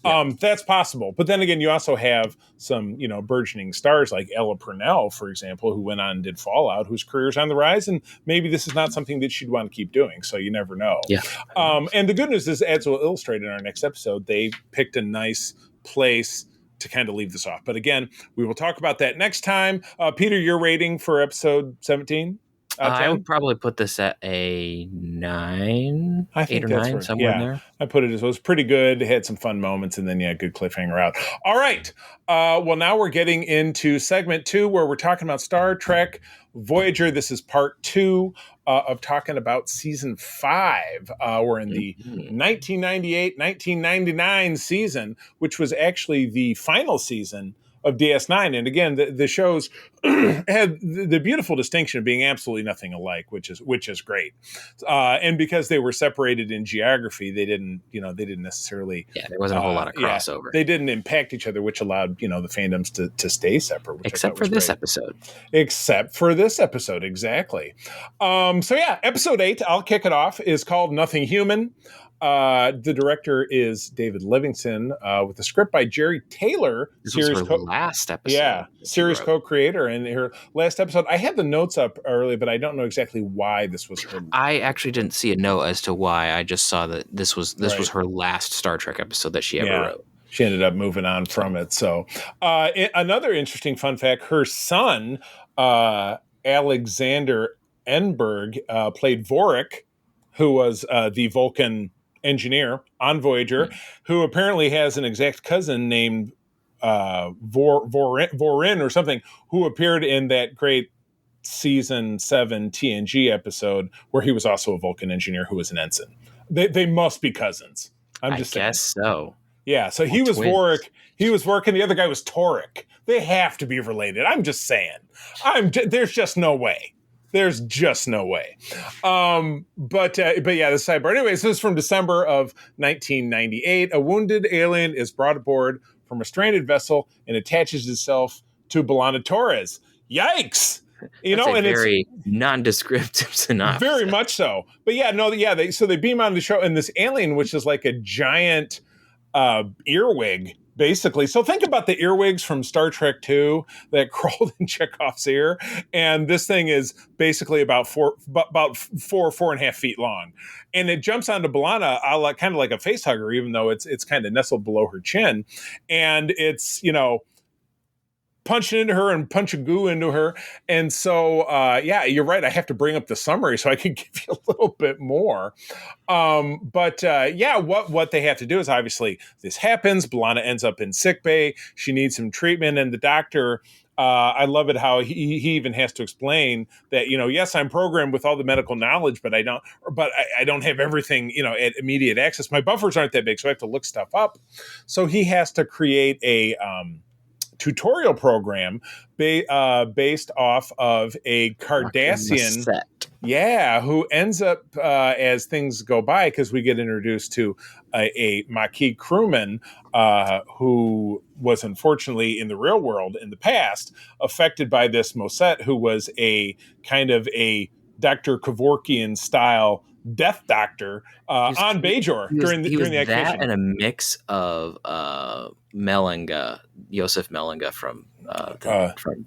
That's possible. But then again, you also have some, burgeoning stars like Ella Purnell, for example, who went on and did Fallout, whose career's on the rise, and maybe this is not something that she'd want to keep doing. So you never know. Yeah. And the good news is, as we'll illustrate in our next episode, they picked a nice place to kind of leave this off. But again, we will talk about that next time. Peter, your rating for episode 17? I would probably put this at a 9, I think 8 or 9, somewhere in there. I put it as it was pretty good. It had some fun moments, and then good cliffhanger out. All right. Well, now we're getting into segment 2, where we're talking about Star Trek Voyager. This is part 2 of talking about season 5. We're in the 1998-1999 season, which was actually the final season of DS9. And again, the shows had the beautiful distinction of being absolutely nothing alike, which is great. And because they were separated in geography, they didn't necessarily. Yeah, there wasn't a whole lot of crossover. They didn't impact each other, which allowed, the fandoms to stay separate. Except for this episode. Except for this episode, exactly. Episode 8, I'll kick it off, is called Nothing Human. The director is David Livingston, with a script by Jerry Taylor. This was her last episode. Yeah, series co-creator, and her last episode. I had the notes up early, but I don't know exactly why this was her. I actually didn't see a note as to why. I just saw that this was her last Star Trek episode that she ever wrote. She ended up moving on from it. So, another interesting fun fact: her son, Alexander Enberg, played Vorik, who was the Vulcan engineer on Voyager, who apparently has an exact cousin named Vorin or something, who appeared in that great season 7 TNG episode where he was also a Vulcan engineer who was an ensign. They must be cousins. I guess so. Yeah, so he was Vorik. He was Vorik, and the other guy was Torek. They have to be related. I'm just saying. There's just no way. There's just no way. But yeah, the sidebar. Anyways, this is from December of 1998. A wounded alien is brought aboard from a stranded vessel and attaches itself to B'Elanna Torres. Yikes! Very nondescript synopsis. Very much so. But they beam on the show, and this alien, which is like a giant earwig, basically. So think about the earwigs from Star Trek II that crawled in Chekhov's ear, and this thing is basically about 4.5 feet long, and it jumps onto B'Elanna kind of like a face hugger, even though it's kind of nestled below her chin, and it's punching into her and punching goo into her. And so, you're right. I have to bring up the summary so I can give you a little bit more. What they have to do is, obviously this happens. B'Elanna ends up in sickbay. She needs some treatment. And the doctor, I love it how he even has to explain that, yes, I'm programmed with all the medical knowledge, but I don't have everything, at immediate access. My buffers aren't that big, so I have to look stuff up. So he has to create a, tutorial program based off of a Cardassian, who ends up as things go by, because we get introduced to a Maquis crewman who was unfortunately in the real world in the past affected by this Moset, who was a kind of a Dr. Kevorkian style death doctor on Bajor during the activation. That and a mix of Melenga, Josef Melenga from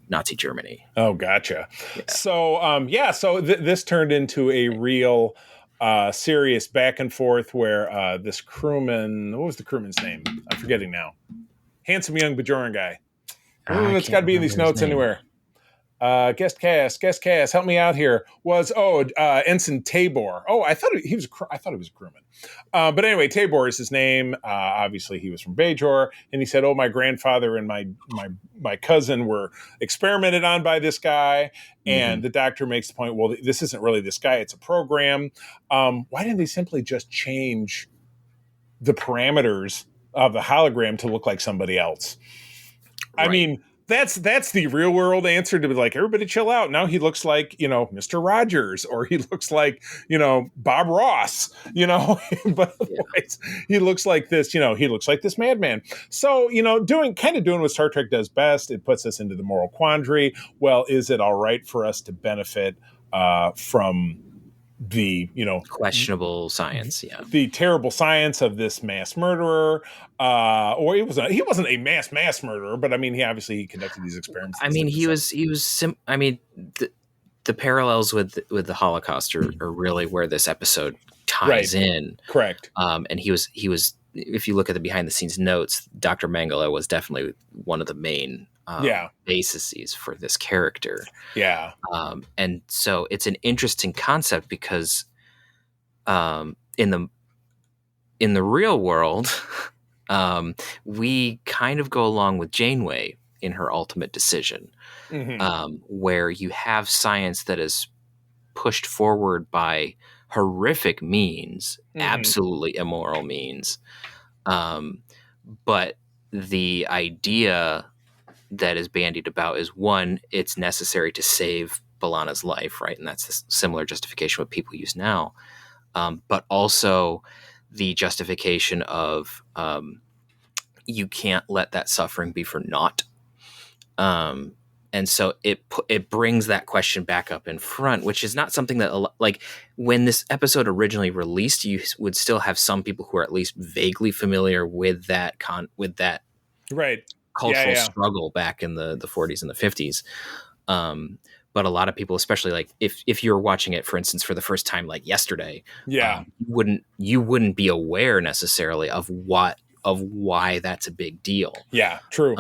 Nazi Germany. Oh, gotcha. Yeah. So, this turned into a real serious back and forth where this crewman, what was the crewman's name? I'm forgetting now. Handsome young Bajoran guy. It's got to be in these notes anywhere. Guest cast, help me out here. Was Ensign Tabor. Oh, I thought he was a crewman. But anyway, Tabor is his name. Obviously, he was from Bajor, and he said, "Oh, my grandfather and my cousin were experimented on by this guy." And the doctor makes the point, "Well, this isn't really this guy; it's a program. Why didn't they simply just change the parameters of the hologram to look like somebody else?" Right. I mean, that's the real world answer to be like, everybody chill out. Now he looks like, Mr. Rogers, or he looks like, Bob Ross, but otherwise he looks like this, he looks like this madman. So, doing what Star Trek does best, it puts us into the moral quandary. Well, is it all right for us to benefit from the questionable science, the terrible science of this mass murderer, or he wasn't a mass murderer, but I mean he conducted these experiments. I mean the parallels with the Holocaust are really where this episode ties in. Correct. And he was if you look at the behind the scenes notes, Dr. Mengele was definitely one of the main bases for this character. Yeah. And so it's an interesting concept because in the real world, we kind of go along with Janeway in her ultimate decision, where you have science that is pushed forward by horrific means, absolutely immoral means. But the idea that is bandied about is, one, it's necessary to save B'Elanna's life, right? And that's a similar justification what people use now. But also the justification of you can't let that suffering be for naught. And so it brings that question back up in front, which is not something that, like, when this episode originally released, you would still have some people who are at least vaguely familiar with that right cultural struggle back in the 40s and the 50s. But a lot of people, especially like if you're watching it, for instance, for the first time, like yesterday, you wouldn't be aware necessarily of why that's a big deal. Yeah, true.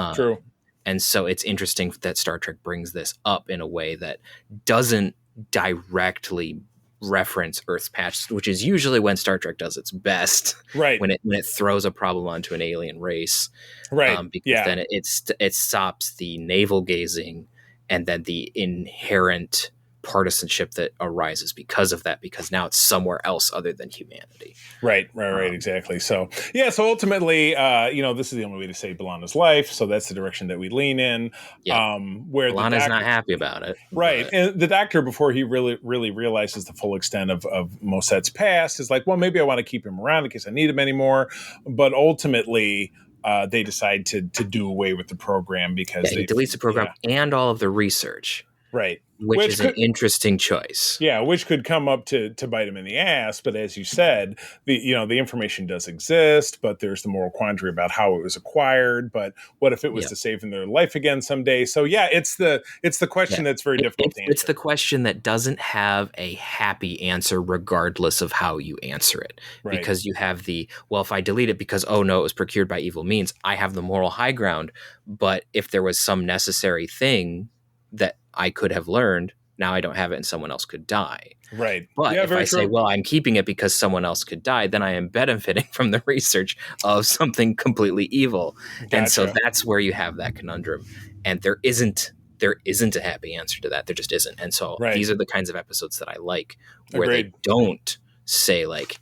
And so it's interesting that Star Trek brings this up in a way that doesn't directly reference Earth's past, which is usually when Star Trek does its best, right? When it throws a problem onto an alien race, right? Because then it stops the navel gazing and then the inherent partisanship that arises because of that, because now it's somewhere else other than humanity. Right, exactly. So ultimately, this is the only way to save B'Elanna's life. So that's the direction that we lean in. Yeah. Where B'Elanna's not happy about it. Right. And the doctor, before he really realizes the full extent of Moset's past, is like, well, maybe I want to keep him around in case I need him anymore. But ultimately, they decide to do away with the program because he deletes the program and all of the research. Right. Which is an interesting choice. Yeah, which could come up to bite him in the ass. But as you said, the information does exist, but there's the moral quandary about how it was acquired. But what if it was to save them their life again someday? So it's the question that's very difficult to answer. It's the question that doesn't have a happy answer regardless of how you answer it. Right. Because you have if I delete it because, oh no, it was procured by evil means, I have the moral high ground. But if there was some necessary thing that I could have learned, now I don't have it and someone else could die. Right. But if I say, well, I'm keeping it because someone else could die, then I am benefiting from the research of something completely evil. Gotcha. And so that's where you have that conundrum. And there isn't a happy answer to that. There just isn't. And so these are the kinds of episodes that I like, where they don't say like,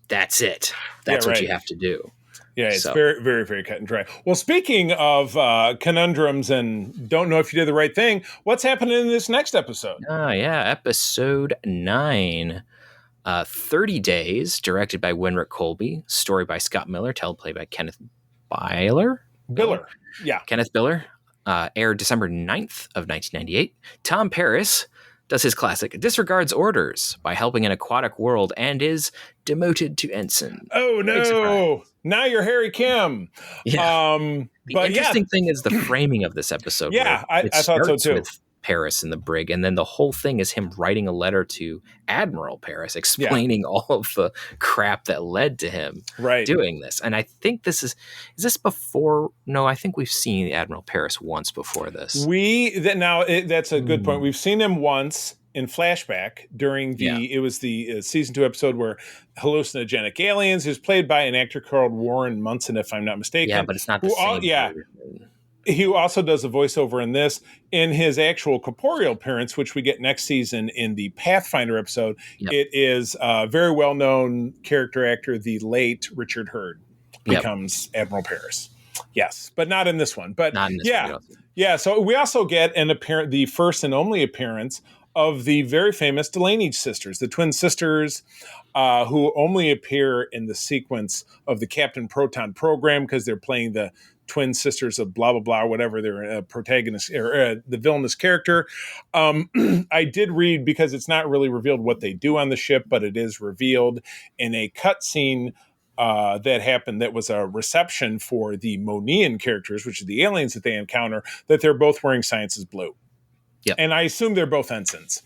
that's it. That's what you have to do. Yeah, it's very, very, very cut and dry. Well, speaking of conundrums and don't know if you did the right thing, what's happening in this next episode? Episode 9, 30 Days, directed by Winrick Colby, story by Scott Miller, teleplay by Kenneth Biller. Yeah. Kenneth Biller, aired December 9th of 1998. Tom Paris does his classic disregards orders by helping an aquatic world and is demoted to ensign. Oh no! Now you're Harry Kim. Yeah. The interesting thing is the framing of this episode. Yeah, I thought so too. With Paris in the brig, and then the whole thing is him writing a letter to Admiral Paris explaining all of the crap that led to him doing this. And I think this is this before? No, I think we've seen Admiral Paris once before this. That's a good point. We've seen him once in flashback during it was the season 2 episode where hallucinogenic aliens. He was played by an actor called Warren Munson, if I'm not mistaken. Yeah, but it's not the same. He also does a voiceover in this. In his actual corporeal appearance, which we get next season in the Pathfinder episode, it is a very well-known character actor, the late Richard Hurd, becomes Admiral Paris. Yes, but not in this one. But not in this one. Yeah, so we also get the first and only appearance of the very famous Delaney sisters, the twin sisters, who only appear in the sequence of the Captain Proton program because they're playing the twin sisters of blah, blah, blah, whatever their protagonist or the villainous character. I did read, because it's not really revealed what they do on the ship, but it is revealed in a cutscene that happened that was a reception for the Monian characters, which are the aliens that they encounter, that they're both wearing Science's blue. Yep. And I assume they're both ensigns.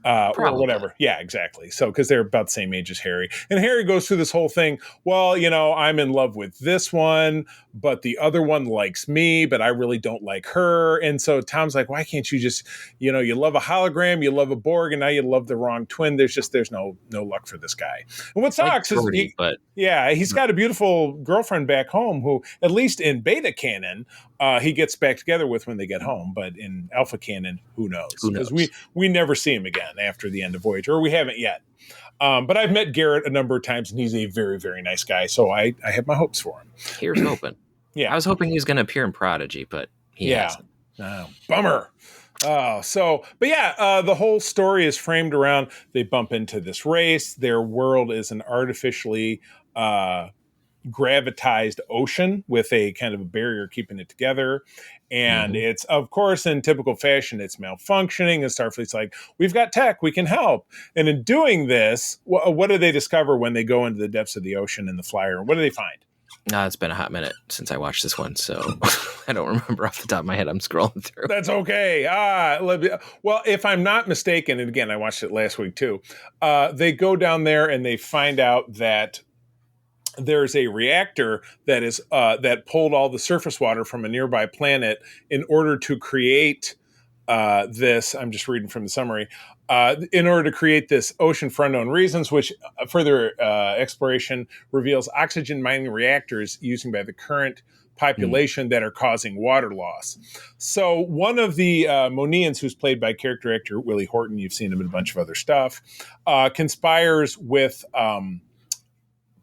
Or whatever. Yeah, exactly. So, because they're about the same age as Harry. And Harry goes through this whole thing. Well, I'm in love with this one, but the other one likes me, but I really don't like her. And so Tom's like, why can't you just, you love a hologram, you love a Borg, and now you love the wrong twin. There's no luck for this guy. And what sucks is he's got a beautiful girlfriend back home who, at least in beta canon, he gets back together with when they get home. But in alpha canon, who knows? Because we never see him again after the end of Voyager, or we haven't yet. But I've met Garrett a number of times, and he's a very, very nice guy. So I have my hopes for him. Here's hoping. I was hoping he was going to appear in Prodigy, but he hasn't. Bummer. The whole story is framed around, they bump into this race. Their world is an artificially gravitized ocean with a kind of a barrier keeping it together. And it's, of course, in typical fashion, it's malfunctioning. And Starfleet's like, we've got tech, we can help. And in doing this, what do they discover when they go into the depths of the ocean in the flyer? What do they find? It's been a hot minute since I watched this one, so I don't remember off the top of my head. I'm scrolling through. That's okay. Well, if I'm not mistaken, and again, I watched it last week too, they go down there and they find out that there's a reactor that is that pulled all the surface water from a nearby planet in order to create this. I'm just reading from the summary. In order to create this ocean for unknown reasons, which further exploration reveals oxygen mining reactors using by the current population that are causing water loss. So one of the Monians, who's played by character actor Willie Horton, you've seen him in a bunch of other stuff, conspires with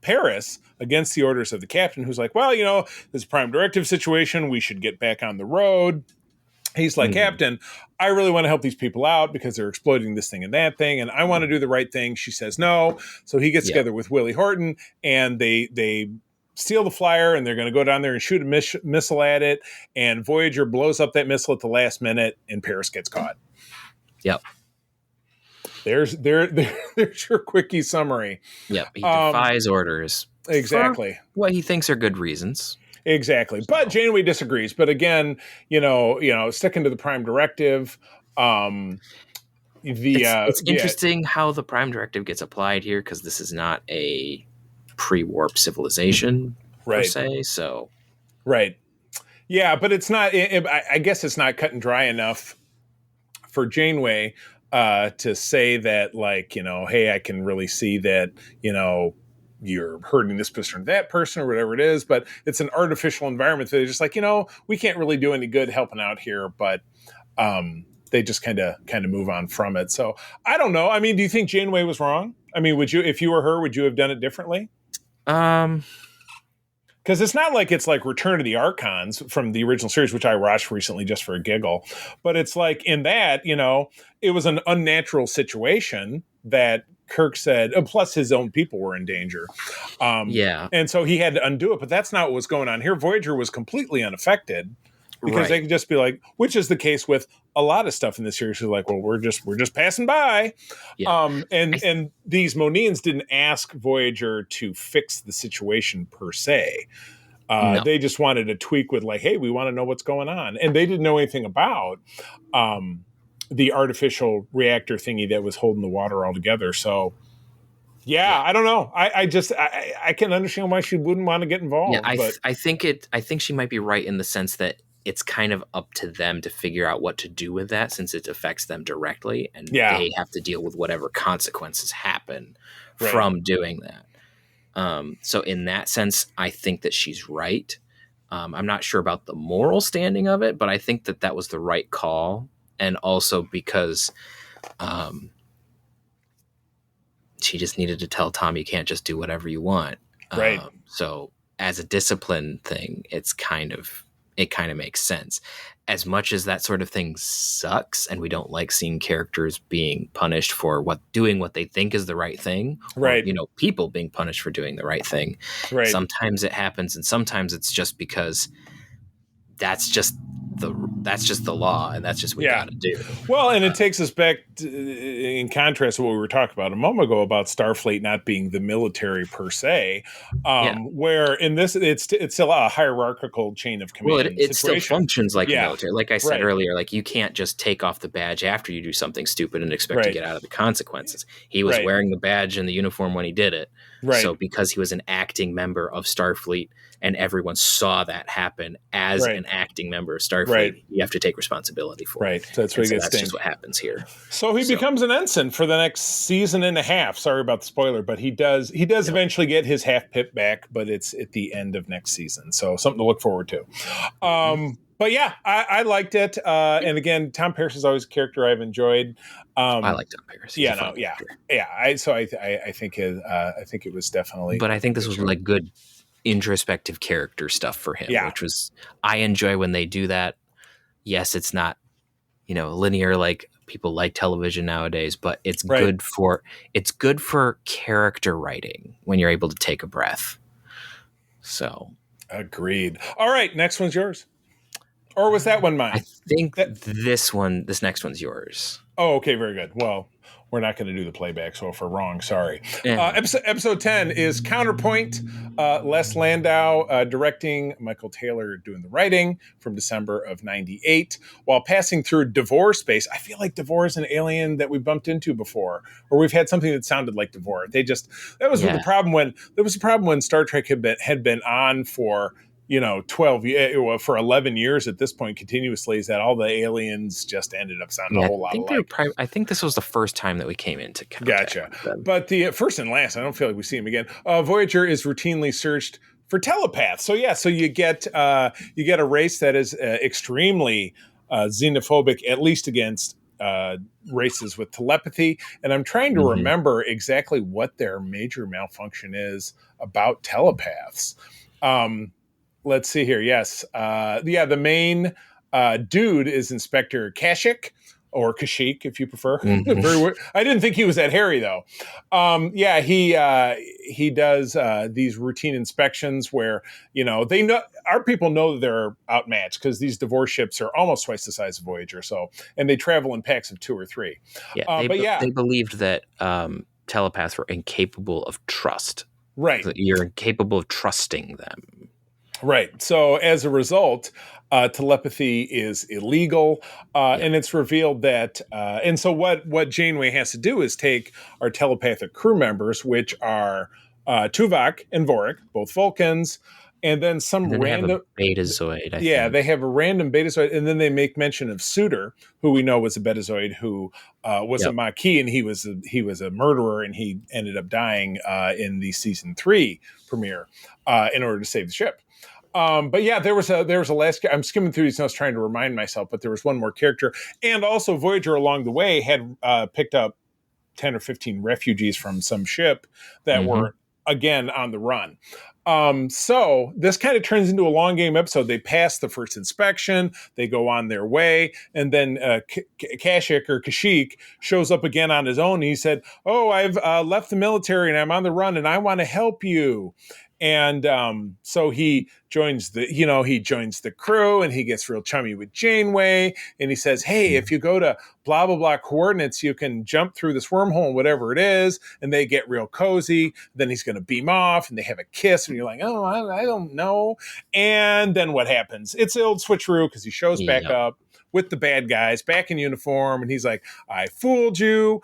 Paris against the orders of the captain, who's like, well, this is a prime directive situation. We should get back on the road. He's like, Captain, I really want to help these people out because they're exploiting this thing and that thing, and I want to do the right thing. She says no. So he gets together with Willie Horton, and they steal the flyer, and they're going to go down there and shoot a missile at it, and Voyager blows up that missile at the last minute, and Paris gets caught. Yep. There's your quickie summmer. Yep. He defies orders. Exactly. For what he thinks are good reasons. Exactly. But Janeway disagrees. But again, sticking to the prime directive. It's interesting how the prime directive gets applied here, because this is not a pre-warp civilization per se. So, right. Yeah, but it's not. I guess it's not cut and dry enough for Janeway to say that, like, hey, I can really see that, you're hurting this person or that person or whatever it is, but it's an artificial environment that they're just like, we can't really do any good helping out here, but they just kind of move on from it. So I don't know. I mean, do you think Janeway was wrong? I mean, if you were her, would you have done it differently? Because it's not like it's like Return of the Archons from the original series, which I watched recently just for a giggle. But it's like in that, it was an unnatural situation that Kirk said, plus his own people were in danger. And so he had to undo it. But that's not what was going on here. Voyager was completely unaffected because they could just be like, which is the case with a lot of stuff in this series. They're like, well, we're just passing by. Yeah. And these Monians didn't ask Voyager to fix the situation per se. No. They just wanted a tweak with like, hey, we want to know what's going on. And they didn't know anything about the artificial reactor thingy that was holding the water all together. So, I don't know. I can understand why she wouldn't want to get involved. Yeah, I think she might be right in the sense that it's kind of up to them to figure out what to do with that, since it affects them directly, and they have to deal with whatever consequences happen from doing that. So in that sense, I think that she's right. I'm not sure about the moral standing of it, but I think that was the right call. And also because she just needed to tell Tom, you can't just do whatever you want. Right. So as a discipline thing, it kind of makes sense. As much as that sort of thing sucks, and we don't like seeing characters being punished for doing what they think is the right thing, right? Or, people being punished for doing the right thing. Right. Sometimes it happens, and sometimes it's just because that's just the law, and that's just what we got to do. Well, and it takes us back in contrast to what we were talking about a moment ago about Starfleet not being the military per se, where in this it's still a hierarchical chain of command. Well, it still functions like a military. Like I said earlier, like you can't just take off the badge after you do something stupid and expect to get out of the consequences. He was wearing the badge and the uniform when he did it. Right. So because he was an acting member of Starfleet and everyone saw that happen as an acting member of Starfleet, you have to take responsibility for it. Right. So that's just what happens here. So he becomes an ensign for the next season and a half. Sorry about the spoiler, but he does eventually get his half pip back, but it's at the end of next season. So something to look forward to. But yeah, I liked it. And again, Tom Paris is always a character I've enjoyed. I like Tom Paris. I think it was definitely. But I think this was like good introspective character stuff for him, which was, I enjoy when they do that. Yes, it's not, linear like people like television nowadays, but it's good for character writing when you're able to take a breath. So agreed. All right, next one's yours. Or was that one mine? I think this next one's yours. Oh, okay, very good. Well, we're not going to do the playback, so if we're wrong, sorry. Yeah. Episode 10 is Counterpoint. Les Landau directing, Michael Taylor doing the writing, from December of 98. While passing through Devore space, I feel like Devore is an alien that we bumped into before, or we've had something that sounded like Devore. That was the problem when Star Trek had been on for for 11 years at this point continuously, is that all the aliens just ended up sounding a whole lot alike. I think this was the first time that we came into contact. Gotcha. But the first and last, I don't feel like we see him again. Voyager is routinely searched for telepaths. So you get a race that is extremely xenophobic, at least against races with telepathy. And I'm trying to remember exactly what their major malfunction is about telepaths. Let's see here. Yes. The main dude is Inspector Kashyyyk, or Kashyyyk, if you prefer. I didn't think he was that hairy, though. He does these routine inspections where, our people know that they're outmatched because these Devore ships are almost twice the size of Voyager. And they travel in packs of 2 or 3. They believed that telepaths were incapable of trust. Right. That you're incapable of trusting them. Right. So as a result, telepathy is illegal, and it's revealed that. And so what Janeway has to do is take our telepathic crew members, which are Tuvok and Vorik, both Vulcans, and then random have a Betazoid. They have a random Betazoid, and then they make mention of Suter, who we know was a Betazoid, who was a Maquis, and he was a murderer, and he ended up dying in the season 3 premiere in order to save the ship. There was a last. I'm skimming through these notes trying to remind myself, but there was one more character, and also Voyager along the way had picked up 10 or 15 refugees from some ship that were again on the run. So this kind of turns into a long game episode. They pass the first inspection, they go on their way, and then Kashyyyk shows up again on his own. And he said, "Oh, I've left the military and I'm on the run, and I want to help you." And so he joins the crew, and he gets real chummy with Janeway, and he says, "Hey, if you go to blah blah blah coordinates, you can jump through this wormhole, whatever it is." And they get real cozy. Then he's going to beam off, and they have a kiss, and you're like, "Oh, I don't know." And then what happens? It's the old switcheroo, because he shows back up with the bad guys, back in uniform, and he's like, "I fooled you.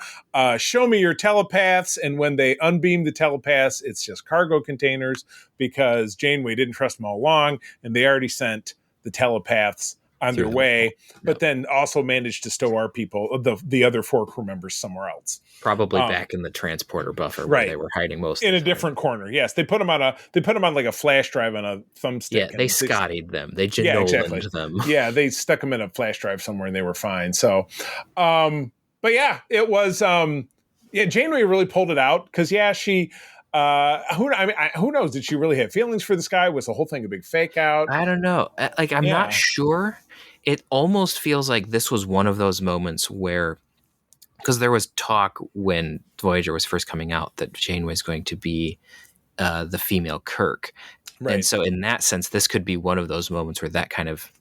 Show me your telepaths." And when they unbeam the telepaths, it's just cargo containers, because Janeway didn't trust them all along, and they already sent the telepaths on their way, but then also managed to stow our people, the other 4 crew members, somewhere else. Probably back in the transporter buffer where they were hiding most in a different corner. Yes, they put them on like a flash drive on a thumbstick. Yeah, they Scottied them. They Genolaned them. Yeah, they stuck them in a flash drive somewhere, and they were fine. So, it was. Janeway really pulled it out, because she. Who knows? Did she really have feelings for this guy? Was the whole thing a big fake out? I don't know. I'm not sure. It almost feels like this was one of those moments where, because there was talk when Voyager was first coming out that Janeway was going to be the female Kirk. Right. And so in that sense, this could be one of those moments where that kind of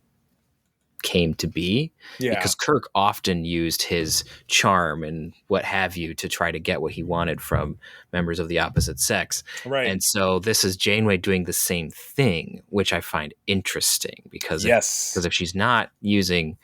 came to be, because Kirk often used his charm and what have you to try to get what he wanted from members of the opposite sex. Right. And so this is Janeway doing the same thing, which I find interesting, because if she's not using,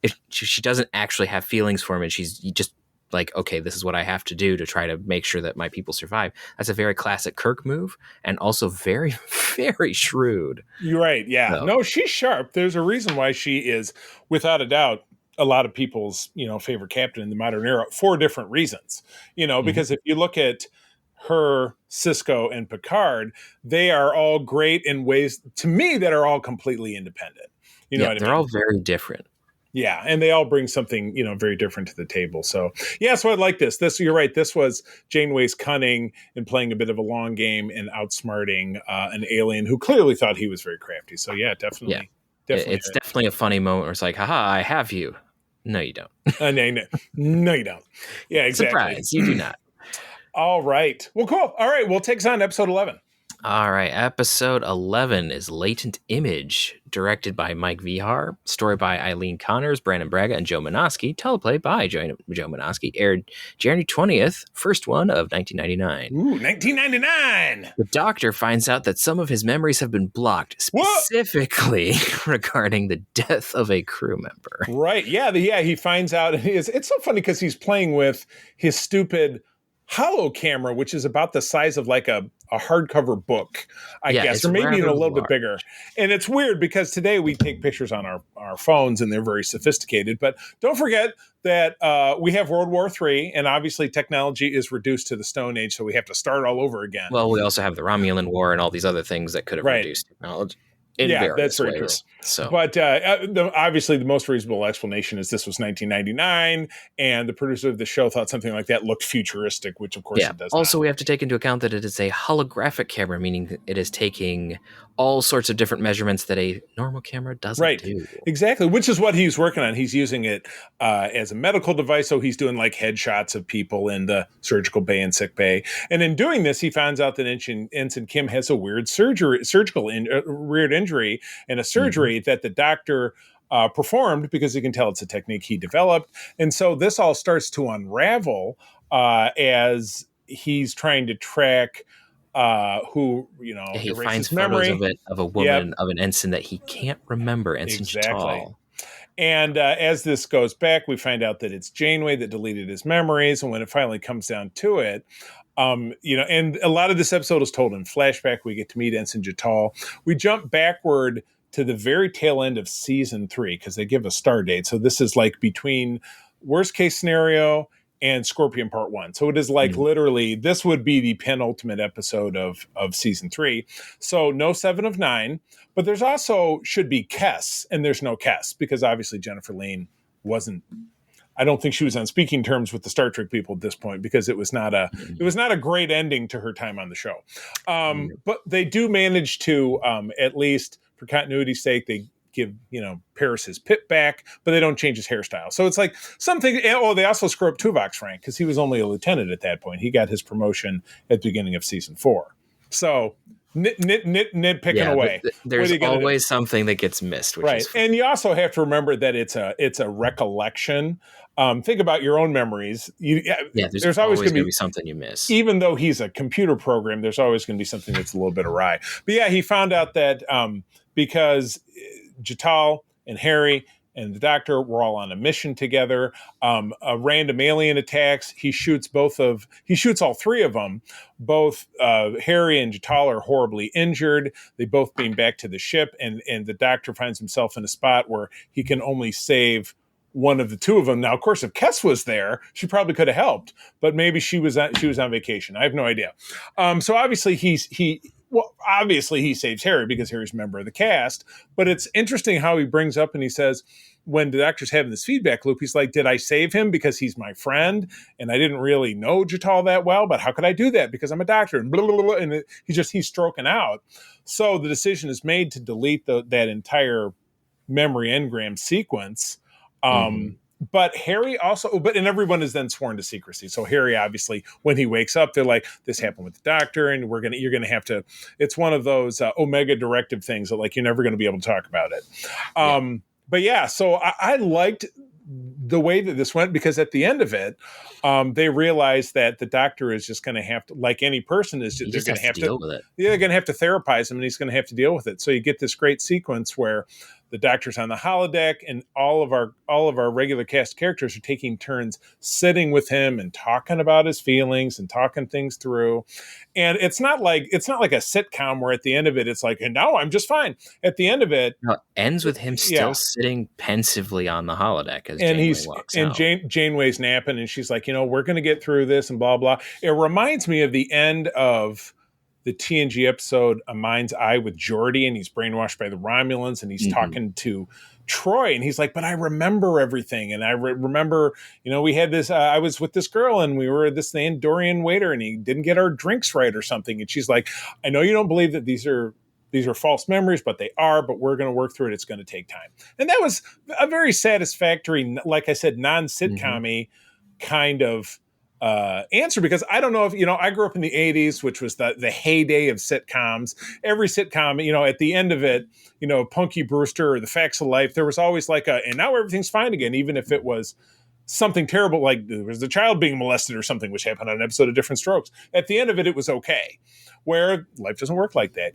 if she doesn't actually have feelings for him, and she's just like, okay, this is what I have to do to try to make sure that my people survive. That's a very classic Kirk move, and also very, very shrewd. You're right. Yeah. So. No, she's sharp. There's a reason why she is, without a doubt, a lot of people's, favorite captain in the modern era, for different reasons. Because if you look at her, Sisko, and Picard, they are all great in ways, to me, that are all completely independent. What I mean? They're all very different. Yeah, and they all bring something, very different to the table. So, so I like this. You're right. This was Janeway's cunning and playing a bit of a long game and outsmarting an alien who clearly thought he was very crafty. So, definitely. Yeah. It's definitely a funny moment where it's like, haha, I have you. No, you don't. No, you don't. Yeah, exactly. Surprise, you do not. All right. Well, cool. All right, we'll take us on to episode 11. All right, episode 11 is Latent Image, directed by Mike Vihar, story by Eileen Connors, Brandon Braga, and Joe Menosky, teleplay by Joe Menosky, aired January 20th, first one of 1999. Ooh, 1999! The Doctor finds out that some of his memories have been blocked, specifically regarding the death of a crew member. Right, yeah, he finds out. It's so funny because he's playing with his stupid holo camera, which is about the size of like a hardcover book, I guess, or maybe even a little bit bigger. And it's weird because today we take pictures on our phones and they're very sophisticated. But don't forget that we have World War III, and obviously technology is reduced to the Stone Age, so we have to start all over again. Well, we also have the Romulan War and all these other things that could have reduced technology. That's very true. So, but obviously, the most reasonable explanation is this was 1999, and the producer of the show thought something like that looked futuristic, which of course it does. Also, we have to take into account that it is a holographic camera, meaning that it is taking all sorts of different measurements that a normal camera doesn't do. Exactly, which is what he's working on. He's using it as a medical device, so he's doing like headshots of people in the surgical bay and sick bay. And in doing this, he finds out that Ensign Kim has a weird weird injury and a surgery that the doctor performed because he can tell it's a technique he developed. And so this all starts to unravel as he's trying to track who, he finds memory of a woman, of an ensign that he can't remember, Ensign Chital. And as this goes back, we find out that it's Janeway that deleted his memories. And when it finally comes down to it, and a lot of this episode is told in flashback. We get to meet Ensign Chital. We jump backward to the very tail end of season 3 because they give a star date. So this is like between worst case scenario and Scorpion Part 1. So it is like literally, this would be the penultimate episode of season 3. So no 7 of 9, but there's also should be Kess, and there's no Kess because obviously Jennifer Lane wasn't. I don't think she was on speaking terms with the Star Trek people at this point because it was not a great ending to her time on the show. But they do manage to, at least for continuity's sake, they give Paris his pip back, but they don't change his hairstyle. So it's like something. Oh, they also screw up Tuvok's rank because he was only a lieutenant at that point. He got his promotion at the beginning of season 4. So nitpicking away. There's always something that gets missed, which is and you also have to remember that it's a recollection. Think about your own memories. There's always going to be something you miss. Even though he's a computer program, there's always going to be something that's a little bit awry. But he found out that because Chital and Harry and the Doctor were all on a mission together. A random alien attacks. He shoots all 3 of them. Both Harry and Chital are horribly injured. They both beam back to the ship, and the Doctor finds himself in a spot where he can only save one of the 2 of them. Now, of course, if Kess was there, she probably could have helped, but maybe she was on vacation. I have no idea. So obviously he saves Harry because Harry's a member of the cast, but it's interesting how he brings up and he says, when the Doctor's having this feedback loop, he's like, did I save him because he's my friend? And I didn't really know Chital that well, but how could I do that? Because I'm a doctor and blah, blah, blah. And he's stroking out. So the decision is made to delete that entire memory engram sequence. But Harry also, and everyone is then sworn to secrecy. So Harry, obviously, when he wakes up, they're like, this happened with the Doctor, and you're going to have to, it's one of those Omega directive things that like, you're never going to be able to talk about it. But so I liked the way that this went because at the end of it, they realized that the Doctor is just going to have to, like any person is, they're going to have to deal with it. Yeah, they're going to have to therapize him, and he's going to have to deal with it. So you get this great sequence where the Doctor's on the holodeck, and all of our regular cast characters are taking turns sitting with him and talking about his feelings and talking things through. And it's not like a sitcom where at the end of it it's like, and now I'm just fine. At the end of it, it ends with him still sitting pensively on the holodeck as Janeway walks out. Janeway's napping, and she's like, we're going to get through this and blah blah. It reminds me of the end of the TNG episode A Mind's Eye with Geordi, and he's brainwashed by the Romulans, and he's talking to Troy, and he's like, but I remember everything, and I remember, we had this, I was with this girl, and we were at this Andorian waiter, and he didn't get our drinks right or something, and she's like, I know you don't believe that these are false memories, but they are, but we're going to work through it. It's going to take time. And that was a very satisfactory, like I said, non-sitcom-y kind of answer, because I don't know if, I grew up in the 80s, which was the heyday of sitcoms. Every sitcom, at the end of it, Punky Brewster or The Facts of Life, there was always like and now everything's fine again, even if it was something terrible, like there was a child being molested or something, which happened on an episode of Different Strokes. At the end of it, it was okay. Where life doesn't work like that.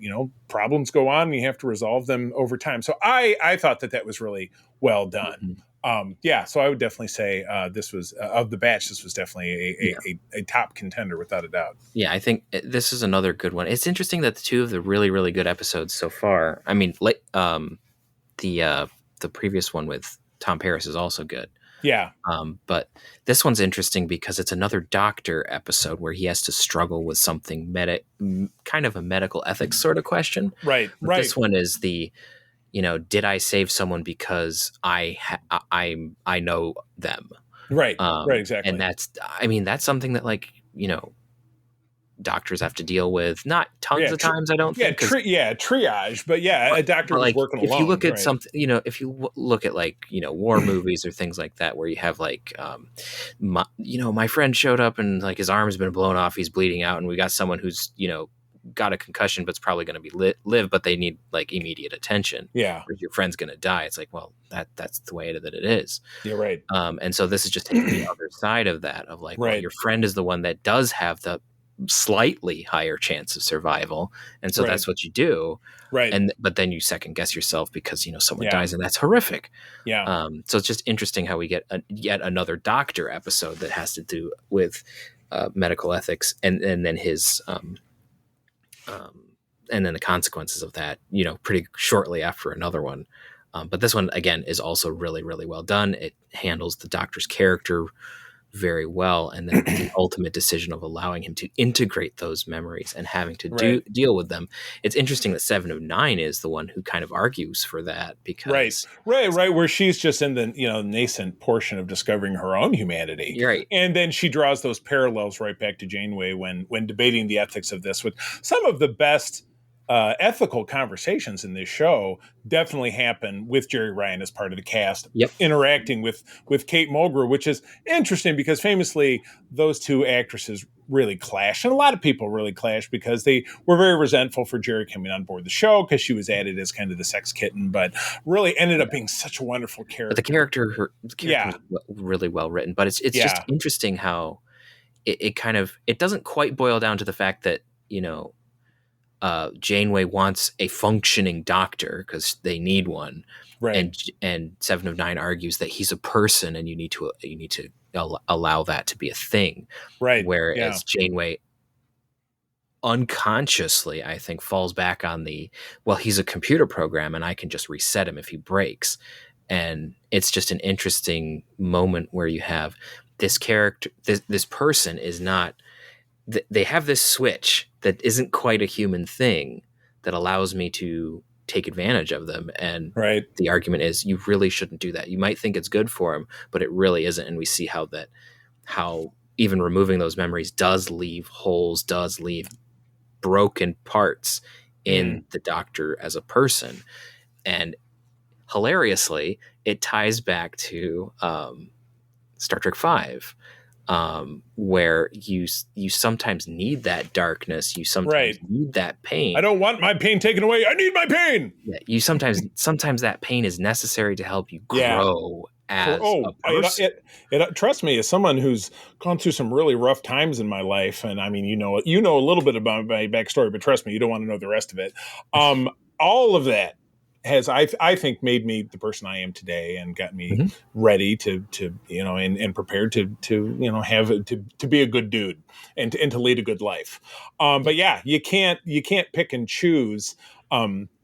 Problems go on and you have to resolve them over time. So I thought that was really well done. So I would definitely say this was, of the batch, this was definitely a top contender without a doubt. Yeah, I think this is another good one. It's interesting that the two of the really, really good episodes so far, I mean, the previous one with Tom Paris is also good. Yeah. But this one's interesting because it's another doctor episode where he has to struggle with something kind of a medical ethics sort of question. Right. This one is the, did I save someone because I know them? Right. Right. Exactly. And that's something that doctors have to deal with, not tons of times, I don't think. Triage, but a doctor is working alone. If you look at something, if you look at war movies or things like that, where you have my friend showed up and his arm's been blown off, he's bleeding out, and we got someone who's got a concussion but's probably going to be live, but they need immediate attention. Yeah, or your friend's going to die. It's that's the way that it is. You're right. And so this is just taking the other side of that, of well, your friend is the one that does have the slightly higher chance of survival, and so that's what you do, right? But then you second guess yourself because someone dies, and that's horrific. So it's just interesting how we get yet another doctor episode that has to do with medical ethics, and then his and then the consequences of that, pretty shortly after another one. But this one again is also really, really well done. It handles the doctor's character very well, and then the ultimate decision of allowing him to integrate those memories and having to deal with them. It's interesting that 7 of 9 is the one who kind of argues for that, because right, where she's just in the nascent portion of discovering her own humanity, right? And then she draws those parallels right back to Janeway when debating the ethics of this, with some of the best ethical conversations in this show definitely happen with Jerry Ryan as part of the cast, interacting with Kate Mulgrew, which is interesting because famously those two actresses really clash, and a lot of people really clash because they were very resentful for Jerry coming on board the show because she was added as kind of the sex kitten, but really ended up being such a wonderful character. But the character was really well written, but it's just interesting how it doesn't quite boil down to the fact that Janeway wants a functioning doctor because they need one, right? And 7 of 9 argues that he's a person, and you need to allow that to be a thing, right? Whereas Janeway unconsciously, I think, falls back on he's a computer program, and I can just reset him if he breaks. And it's just an interesting moment where you have this character, this person is not. They have this switch that isn't quite a human thing that allows me to take advantage of them. And the argument is you really shouldn't do that. You might think it's good for them, but it really isn't. And we see how even removing those memories does leave holes, does leave broken parts in the doctor as a person. And hilariously, it ties back to Star Trek V. Where you sometimes need that darkness, you sometimes need that pain. I don't want my pain taken away. I need my pain. Yeah, you sometimes that pain is necessary to help you grow as a person. Trust me, as someone who's gone through some really rough times in my life, and I mean, you know a little bit about my backstory, but trust me, you don't want to know the rest of it. All of that has, I think, made me the person I am today, and got me ready to and prepared to be a good dude and to lead a good life. But you can't pick and choose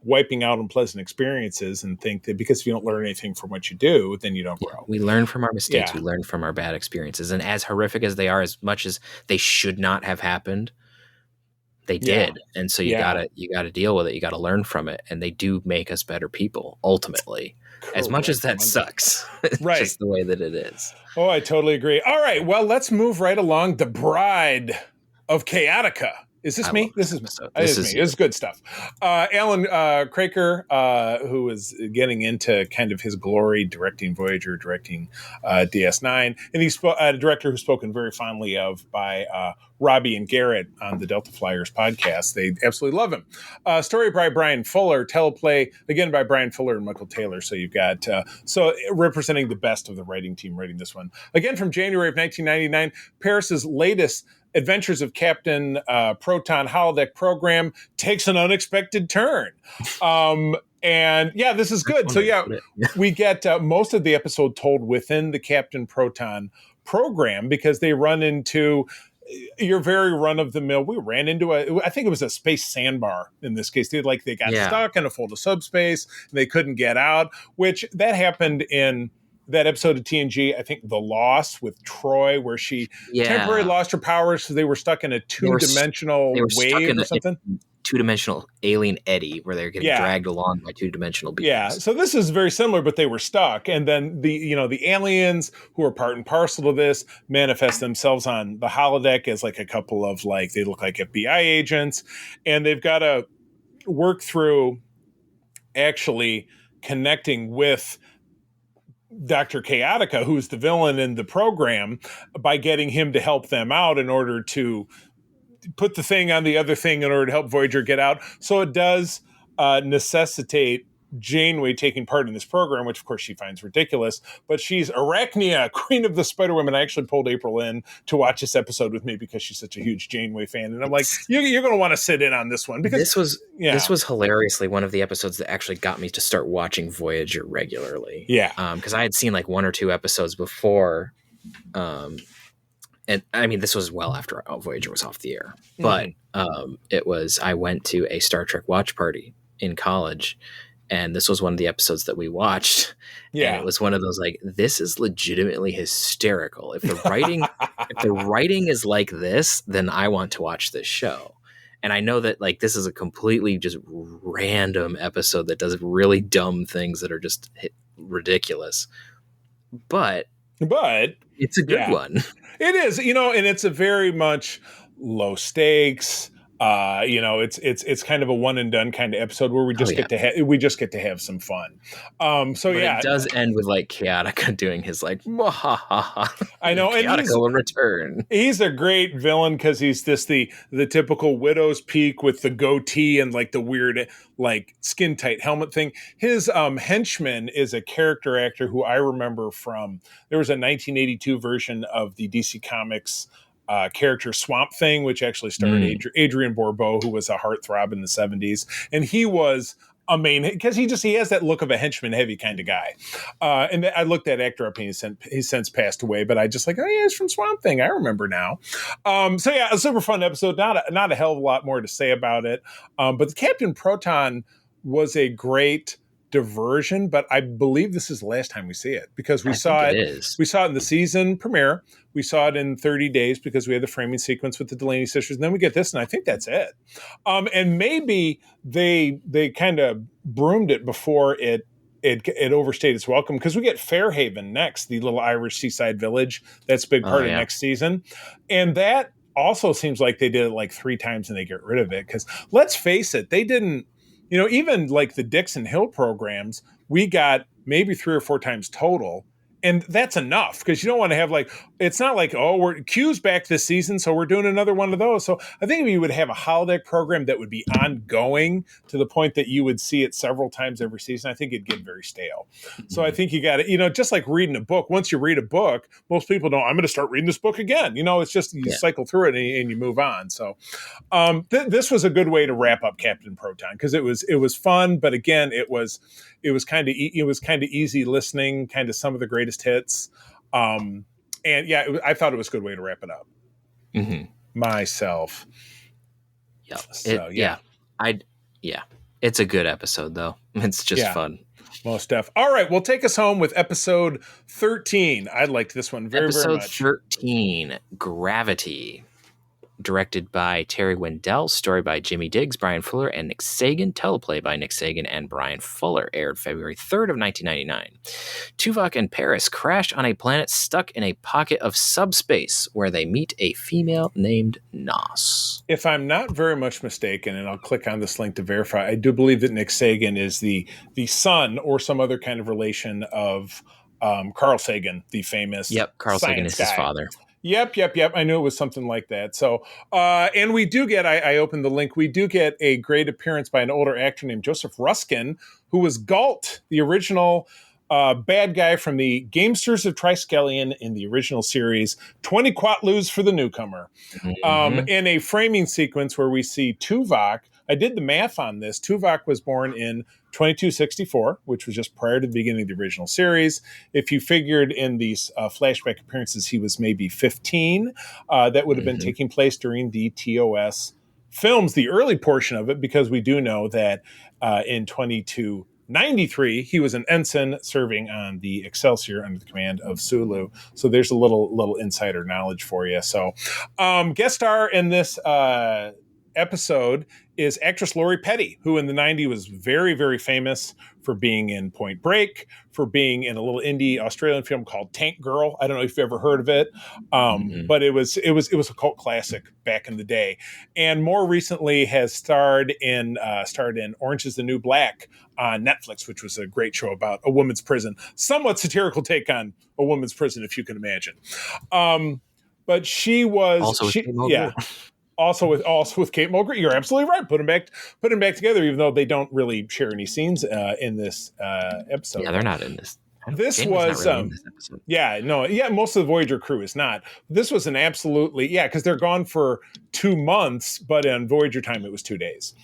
wiping out unpleasant experiences and think that because if you don't learn anything from what you do, then you don't grow. We learn from our mistakes. We learn from our bad experiences, and as horrific as they are, as much as they should not have happened, they did. And so you gotta deal with it. You gotta learn from it. And they do make us better people, ultimately. Correct. As much as that sucks. It's just the way that it is. Oh, I totally agree. All right. Well, let's move right along. The Bride of Chaotica. Is this I me? love This is episode. me. This is me. This is good stuff. Alan Craker, who is getting into kind of his glory, directing Voyager, directing DS9, and he's a director who's spoken very fondly of by Robbie and Garrett on the Delta Flyers podcast. They absolutely love him. Story by Brian Fuller, teleplay again by Brian Fuller and Michael Taylor. So you've got so representing the best of the writing team writing this one. Again from January of 1999, Paris's latest Adventures of Captain Proton holodeck program takes an unexpected turn. And yeah, this is good. So yeah, we get most of the episode told within the Captain Proton program because they run into your very run of the mill. We ran into I think it was a space sandbar in this case. They got stuck in a fold of subspace and they couldn't get out, which that happened in that episode of TNG, I think The Loss with Troy, where she temporarily lost her powers because they were stuck in a two-dimensional wave or something. Two-dimensional alien eddy where they're getting dragged along by two-dimensional beings. Yeah, so this is very similar, but they were stuck. And then the aliens who are part and parcel of this manifest themselves on the holodeck as like a couple of they look like FBI agents, and they've got to work through actually connecting with Dr. Chaotica, who's the villain in the program, by getting him to help them out in order to put the thing on the other thing in order to help Voyager get out. So it does necessitate Janeway taking part in this program, which of course she finds ridiculous, but she's Arachnia, Queen of the Spider Women. I actually pulled April in to watch this episode with me because she's such a huge Janeway fan. And I'm like, you're going to want to sit in on this one because this was hilariously one of the episodes that actually got me to start watching Voyager regularly. Yeah. Because I had seen like one or two episodes before. And I mean, this was well after Voyager was off the air, but I went to a Star Trek watch party in college. And this was one of the episodes that we watched. Yeah. And it was one of those this is legitimately hysterical. If the writing is like this, then I want to watch this show. And I know that this is a completely just random episode that does really dumb things that are just ridiculous. But it's a good one. It is, and it's a very much low stakes. It's kind of a one and done kind of episode where we just get to have some fun. It does end with Chaotica doing his I know, and Chaotica will return. He's a great villain because he's the typical widow's peak with the goatee and the weird skin tight helmet thing. His henchman is a character actor who I remember from there was a 1982 version of the DC Comics character Swamp Thing, which actually starred Adrian Bourbeau, who was a heartthrob in the 70s. And he was a main, because he has that look of a henchman heavy kind of guy. And I looked that actor up and he's since passed away, but I just he's from Swamp Thing. I remember now. A super fun episode. Not a hell of a lot more to say about it. But the Captain Proton was a great diversion, but I believe this is the last time we see it because we saw it in the season premiere. We saw it in 30 days because we had the framing sequence with the Delaney sisters, and then we get this, and I think that's it. And maybe they kind of broomed it before it overstayed its welcome because we get Fairhaven next, the little Irish seaside village that's a big part of next season, and that also seems like they did it 3 times and they get rid of it because let's face it, they didn't. Even the Dixon Hill programs, we got maybe 3 or 4 times total. And that's enough because you don't want to have it's not we're Q's back this season, so we're doing another one of those. So I think if you would have a holodeck program that would be ongoing to the point that you would see it several times every season, I think it'd get very stale. So I think you got to, just like reading a book. Once you read a book, most people don't, I'm going to start reading this book again. It's just, you cycle through it and you move on. So this was a good way to wrap up Captain Proton because it was fun, but again, it was kind of easy listening, kind of some of the greatest hits. I thought it was a good way to wrap it up. Myself. Yeah. It's a good episode though. It's just fun. Most def. All right, well, take us home with episode 13. I liked this one very much. Episode 13, Gravity. directed by Terry Wendell, story by Jimmy Diggs, Brian Fuller, and Nick Sagan, teleplay by Nick Sagan and Brian Fuller, aired February 3rd of 1999. Tuvok and Paris crash on a planet stuck in a pocket of subspace where they meet a female named Nos. If I'm not very much mistaken, and I'll click on this link to verify, I do believe that Nick Sagan is the son or some other kind of relation of Carl Sagan, the famous Carl Sagan is his father. Yep. I knew it was something like that. So, and we do get, I opened the link, we do get a great appearance by an older actor named Joseph Ruskin, who was Galt, the original bad guy from the Gamesters of Triskelion in the original series. 20 quatloos for the newcomer. In a framing sequence where we see Tuvok. I did the math on this. Tuvok was born in 2264, which was just prior to the beginning of the original series. If you figured in these flashback appearances, he was maybe 15. That would have been taking place during the TOS films, the early portion of it, because we do know that in 2293, he was an ensign serving on the Excelsior under the command of Sulu. So there's a little insider knowledge for you. So guest star in this episode is actress Lori Petty, who in the 90s was very, very famous for being in Point Break, for being in a little indie Australian film called Tank Girl. I don't know if you've ever heard of it, but it was a cult classic back in the day. And more recently has starred in Orange is the New Black on Netflix, which was a great show about a woman's prison. Somewhat satirical take on a woman's prison, if you can imagine. But she was Also with Kate Mulgrew, you're absolutely right. Put them back together, even though they don't really share any scenes in this episode. Yeah, they're not in this. This was really in this episode. Most of the Voyager crew is not. This was an absolutely because they're gone for 2 months, but in Voyager time it was 2 days,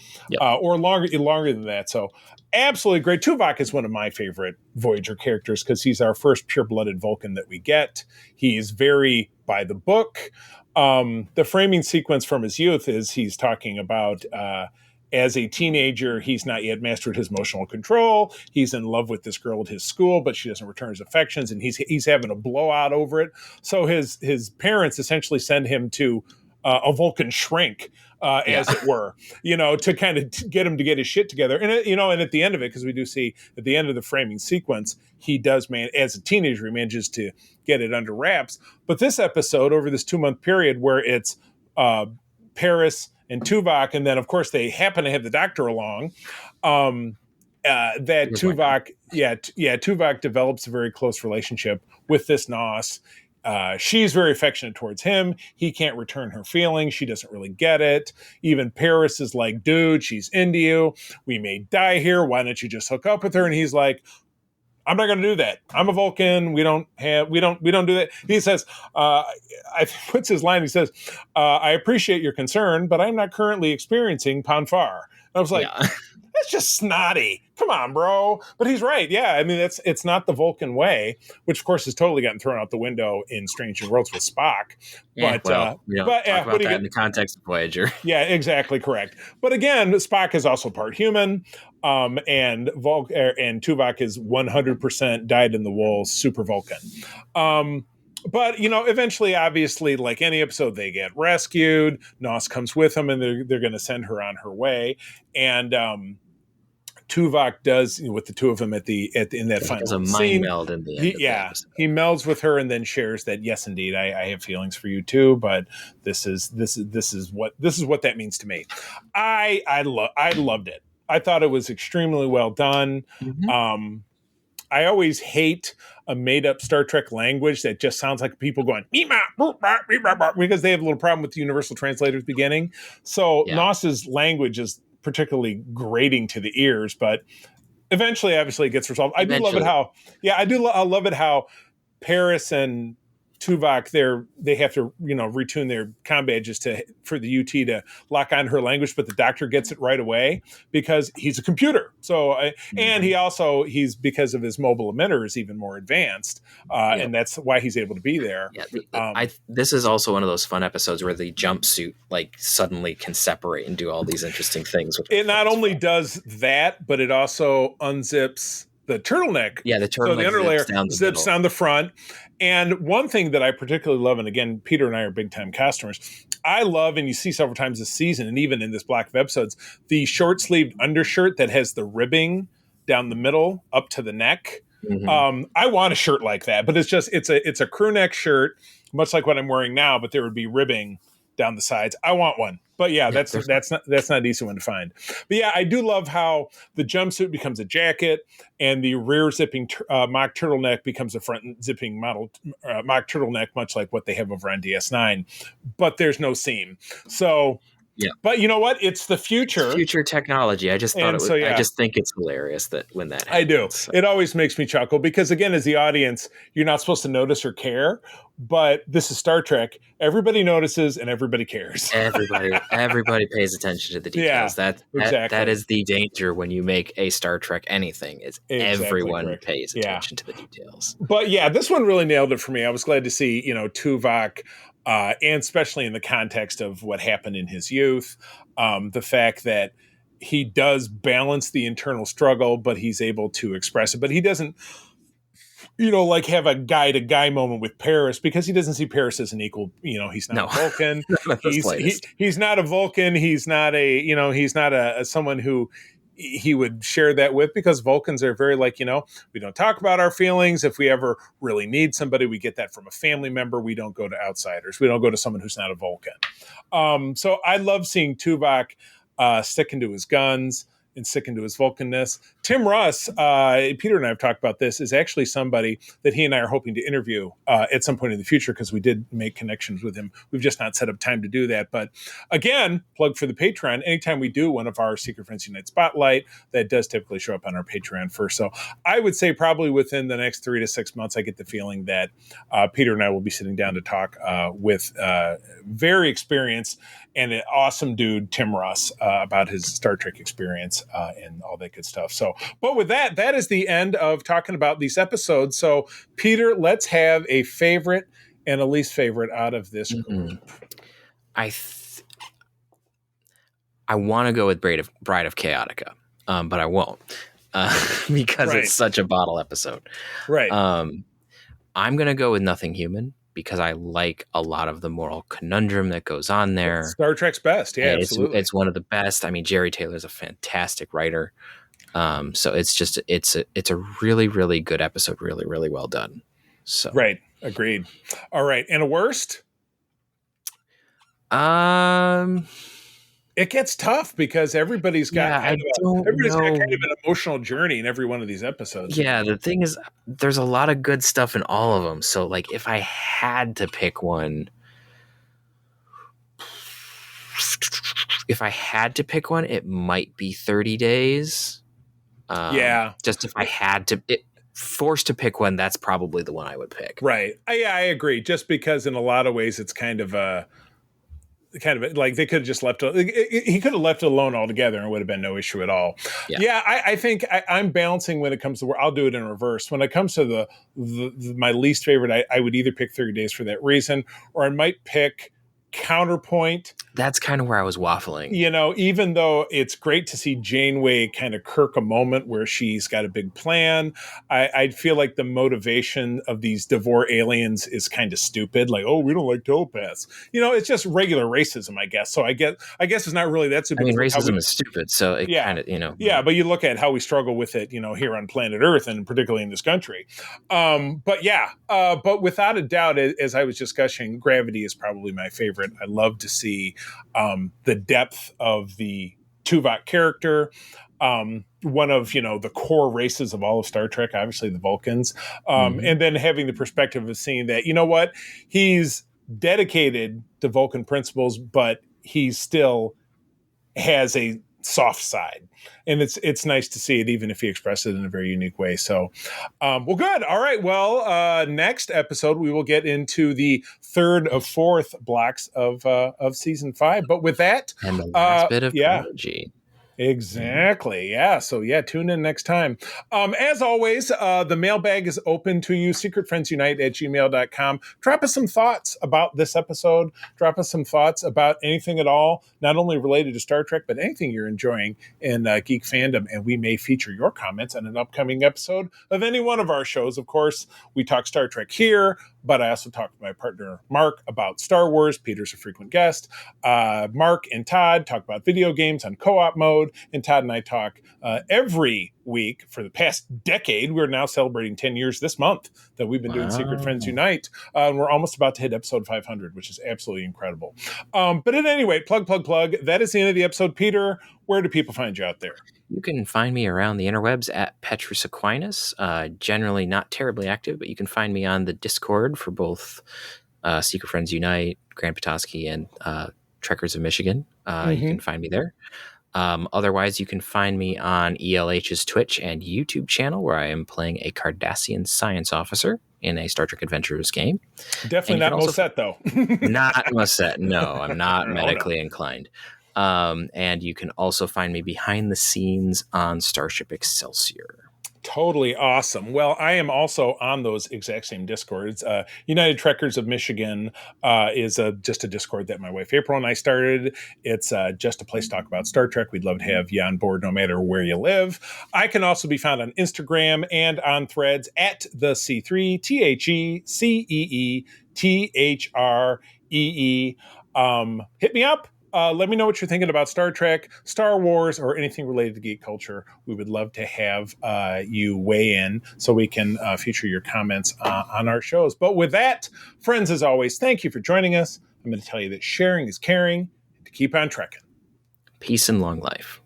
or longer than that. So absolutely great. Tuvok is one of my favorite Voyager characters because he's our first pure-blooded Vulcan that we get. He's very by the book. The framing sequence from his youth is he's talking about as a teenager, he's not yet mastered his emotional control. He's in love with this girl at his school, but she doesn't return his affections, and he's having a blowout over it. So his parents essentially send him to a Vulcan shrink, as it were, to kind of get him to get his shit together. And and at the end of it, because we do see at the end of the framing sequence, he does as a teenager, he manages to get it under wraps. But this episode, over this 2-month period, where it's Paris and Tuvok, and then of course they happen to have the Doctor along. Tuvok develops a very close relationship with this Nos. She's very affectionate towards him. He can't return her feelings. She doesn't really get it. Even Paris is like, dude, she's into you. We may die here. Why don't you just hook up with her? And he's like, I'm not going to do that. I'm a Vulcan. We don't do that. He says, what's his line? He says, I appreciate your concern, but I'm not currently experiencing Panfar. And I was like, that's just snotty. Come on, bro. But he's right. Yeah. I mean, it's not the Vulcan way, which of course has totally gotten thrown out the window in Strange New Worlds with Spock. Talk about that in the context of Voyager. Yeah, exactly correct. But again, Spock is also part human. And Tuvok is 100% dyed in the wool super Vulcan. But, eventually, obviously, like any episode, they get rescued. Nos comes with them, and they're going to send her on her way. And Tuvok does, with the two of them in that final scene. There's a mind meld in the end of the episode. He melds with her and then shares that, yes, indeed, I have feelings for you too, but this is what that means to me. I loved it. I thought it was extremely well done. Mm-hmm. I always hate a made-up Star Trek language that just sounds like people going because they have a little problem with the Universal Translator's beginning. So Nos's language is particularly grating to the ears, but eventually, obviously, it gets resolved. I love it how Paris and Tuvok, they have to retune their comm badges for the UT to lock on her language, but the Doctor gets it right away because he's a computer. So and he's because of his mobile emitter is even more advanced, and that's why he's able to be there. Yeah, this is also one of those fun episodes where the jumpsuit suddenly can separate and do all these interesting things. It not only does that, but it also unzips the turtleneck. Yeah, the turtleneck, so the underlayer zips down the front. And one thing that I particularly love, and again, Peter and I are big time customers, I love, and you see several times this season, and even in this block of episodes, the short sleeved undershirt that has the ribbing down the middle up to the neck. I want a shirt like that, but it's a crew neck shirt, much like what I'm wearing now, but there would be ribbing down the sides. I want one. But yeah, that's not an easy one to find. But yeah, I do love how the jumpsuit becomes a jacket and the rear zipping mock turtleneck becomes a front zipping model mock turtleneck, much like what they have over on DS9. But there's no seam. So yeah, but you know what? It's the future. It's future technology. I just thought it was. I just think it's hilarious that when that happens. I do. So. It always makes me chuckle because, again, as the audience, you're not supposed to notice or care. But this is Star Trek. Everybody notices and everybody cares. Everybody pays attention to the details. Yeah, that is the danger when you make a Star Trek anything. Is everyone pays attention to the details. But yeah, this one really nailed it for me. I was glad to see Tuvok. And especially in the context of what happened in his youth, the fact that he does balance the internal struggle, but he's able to express it. But he doesn't, like have a guy-to-guy moment with Paris because he doesn't see Paris as an equal. He's not a Vulcan. He's not a Vulcan. He's not he's not a someone who he would share that with, because Vulcans are very we don't talk about our feelings. If we ever really need somebody, we get that from a family member. We don't go to outsiders. We don't go to someone who's not a Vulcan. So I love seeing Tuvok sticking to his guns and sticking to his Vulcanness. Tim Russ, Peter and I have talked about this, is actually somebody that he and I are hoping to interview at some point in the future, because we did make connections with him. We've just not set up time to do that. But again, plug for the Patreon. Anytime we do one of our Secret Friends Unite Spotlight, that does typically show up on our Patreon first. So I would say probably within the next 3 to 6 months, I get the feeling that Peter and I will be sitting down to talk with very experienced and an awesome dude, Tim Russ, about his Star Trek experience and all that good stuff. So, but with that is the end of talking about these episodes. So, Peter, let's have a favorite and a least favorite out of this group. I want to go with Bride of Chaotica, but I won't because it's such a bottle episode. Right. I'm going to go with Nothing Human, because I like a lot of the moral conundrum that goes on there. Star Trek's best. Yeah, absolutely. It's one of the best. I mean, Jerry Taylor's a fantastic writer. So it's a really, really good episode. Really, really well done. So right. Agreed. All right. And a worst? It gets tough because everybody's got kind of an emotional journey in every one of these episodes. Yeah, the thing is, there's a lot of good stuff in all of them. So, if I had to pick one, it might be 30 Days. Just if I had to, forced to pick one, that's probably the one I would pick. Right. I agree. Just because in a lot of ways it's kind of they could have just left he could have left it alone altogether and it would have been no issue at all. I think I'm balancing when it comes to where I'll do it in reverse. When it comes to my least favorite, I would either pick 30 Days for that reason, or I might pick Counterpoint. That's kind of where I was waffling. Even though it's great to see Janeway kind of Kirk a moment where she's got a big plan, I feel like the motivation of these Devore aliens is kind of stupid. Like, oh, we don't like telepaths. It's just regular racism, I guess. So I guess it's not really that stupid. I mean, racism is stupid. So it kind of, Yeah, but you look at how we struggle with it, here on planet Earth, and particularly in this country. But without a doubt, as I was discussing, Gravity is probably my favorite. I love to see the depth of the Tuvok character. One of the core races of all of Star Trek, obviously the Vulcans, and then having the perspective of seeing that he's dedicated to Vulcan principles, but he still has a soft side, and it's nice to see it, even if he expresses it in a very unique way. So well, good. All right, well, next episode we will get into the third of fourth blocks of season 5, but with that, and the last bit of PRODIGY. Exactly. Yeah. So tune in next time. As always, the mailbag is open to you, secretfriendsunite@gmail.com. Drop us some thoughts about this episode. Drop us some thoughts about anything at all, not only related to Star Trek, but anything you're enjoying in geek fandom. And we may feature your comments on an upcoming episode of any one of our shows. Of course, we talk Star Trek here, but I also talk to my partner, Mark, about Star Wars. Peter's a frequent guest. Mark and Todd talk about video games on co-op mode, and Todd and I talk every week for the past decade. We're now celebrating 10 years this month that we've been doing Secret Friends Unite. And we're almost about to hit episode 500, which is absolutely incredible. But at any rate, plug. That is the end of the episode. Peter, where do people find you out there? You can find me around the interwebs at Petrus Aquinas. Generally not terribly active, but you can find me on the Discord for both Secret Friends Unite, Grand Petoskey, and Trekkers of Michigan. You can find me there. Otherwise, you can find me on ELH's Twitch and YouTube channel, where I am playing a Cardassian science officer in a Star Trek Adventures game. Definitely not Mosset, though. Not Mosset. No, I'm not medically inclined. And you can also find me behind the scenes on Starship Excelsior. Totally awesome. Well, I am also on those exact same Discords. United Trekkers of Michigan is just a Discord that my wife April and I started. It's just a place to talk about Star Trek. We'd love to have you on board no matter where you live. I can also be found on Instagram and on Threads at the C3, TheCeeThree. Hit me up. Let me know what you're thinking about Star Trek, Star Wars, or anything related to geek culture. We would love to have you weigh in so we can feature your comments on our shows. But with that, friends, as always, thank you for joining us. I'm going to tell you that sharing is caring, and to keep on trekking. Peace and long life.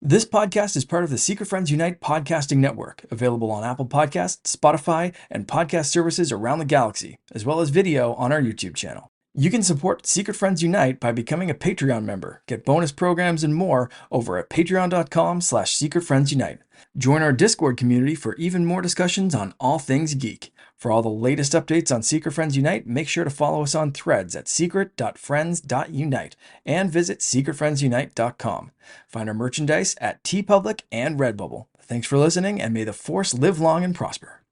This podcast is part of the Secret Friends Unite podcasting network, available on Apple Podcasts, Spotify, and podcast services around the galaxy, as well as video on our YouTube channel. You can support Secret Friends Unite by becoming a Patreon member, get bonus programs and more over at patreon.com/secretfriendsunite. Join our Discord community for even more discussions on all things geek. For all the latest updates on Secret Friends Unite, make sure to follow us on Threads at secret.friends.unite and visit secretfriendsunite.com. Find our merchandise at TeePublic and Redbubble. Thanks for listening, and may the Force live long and prosper.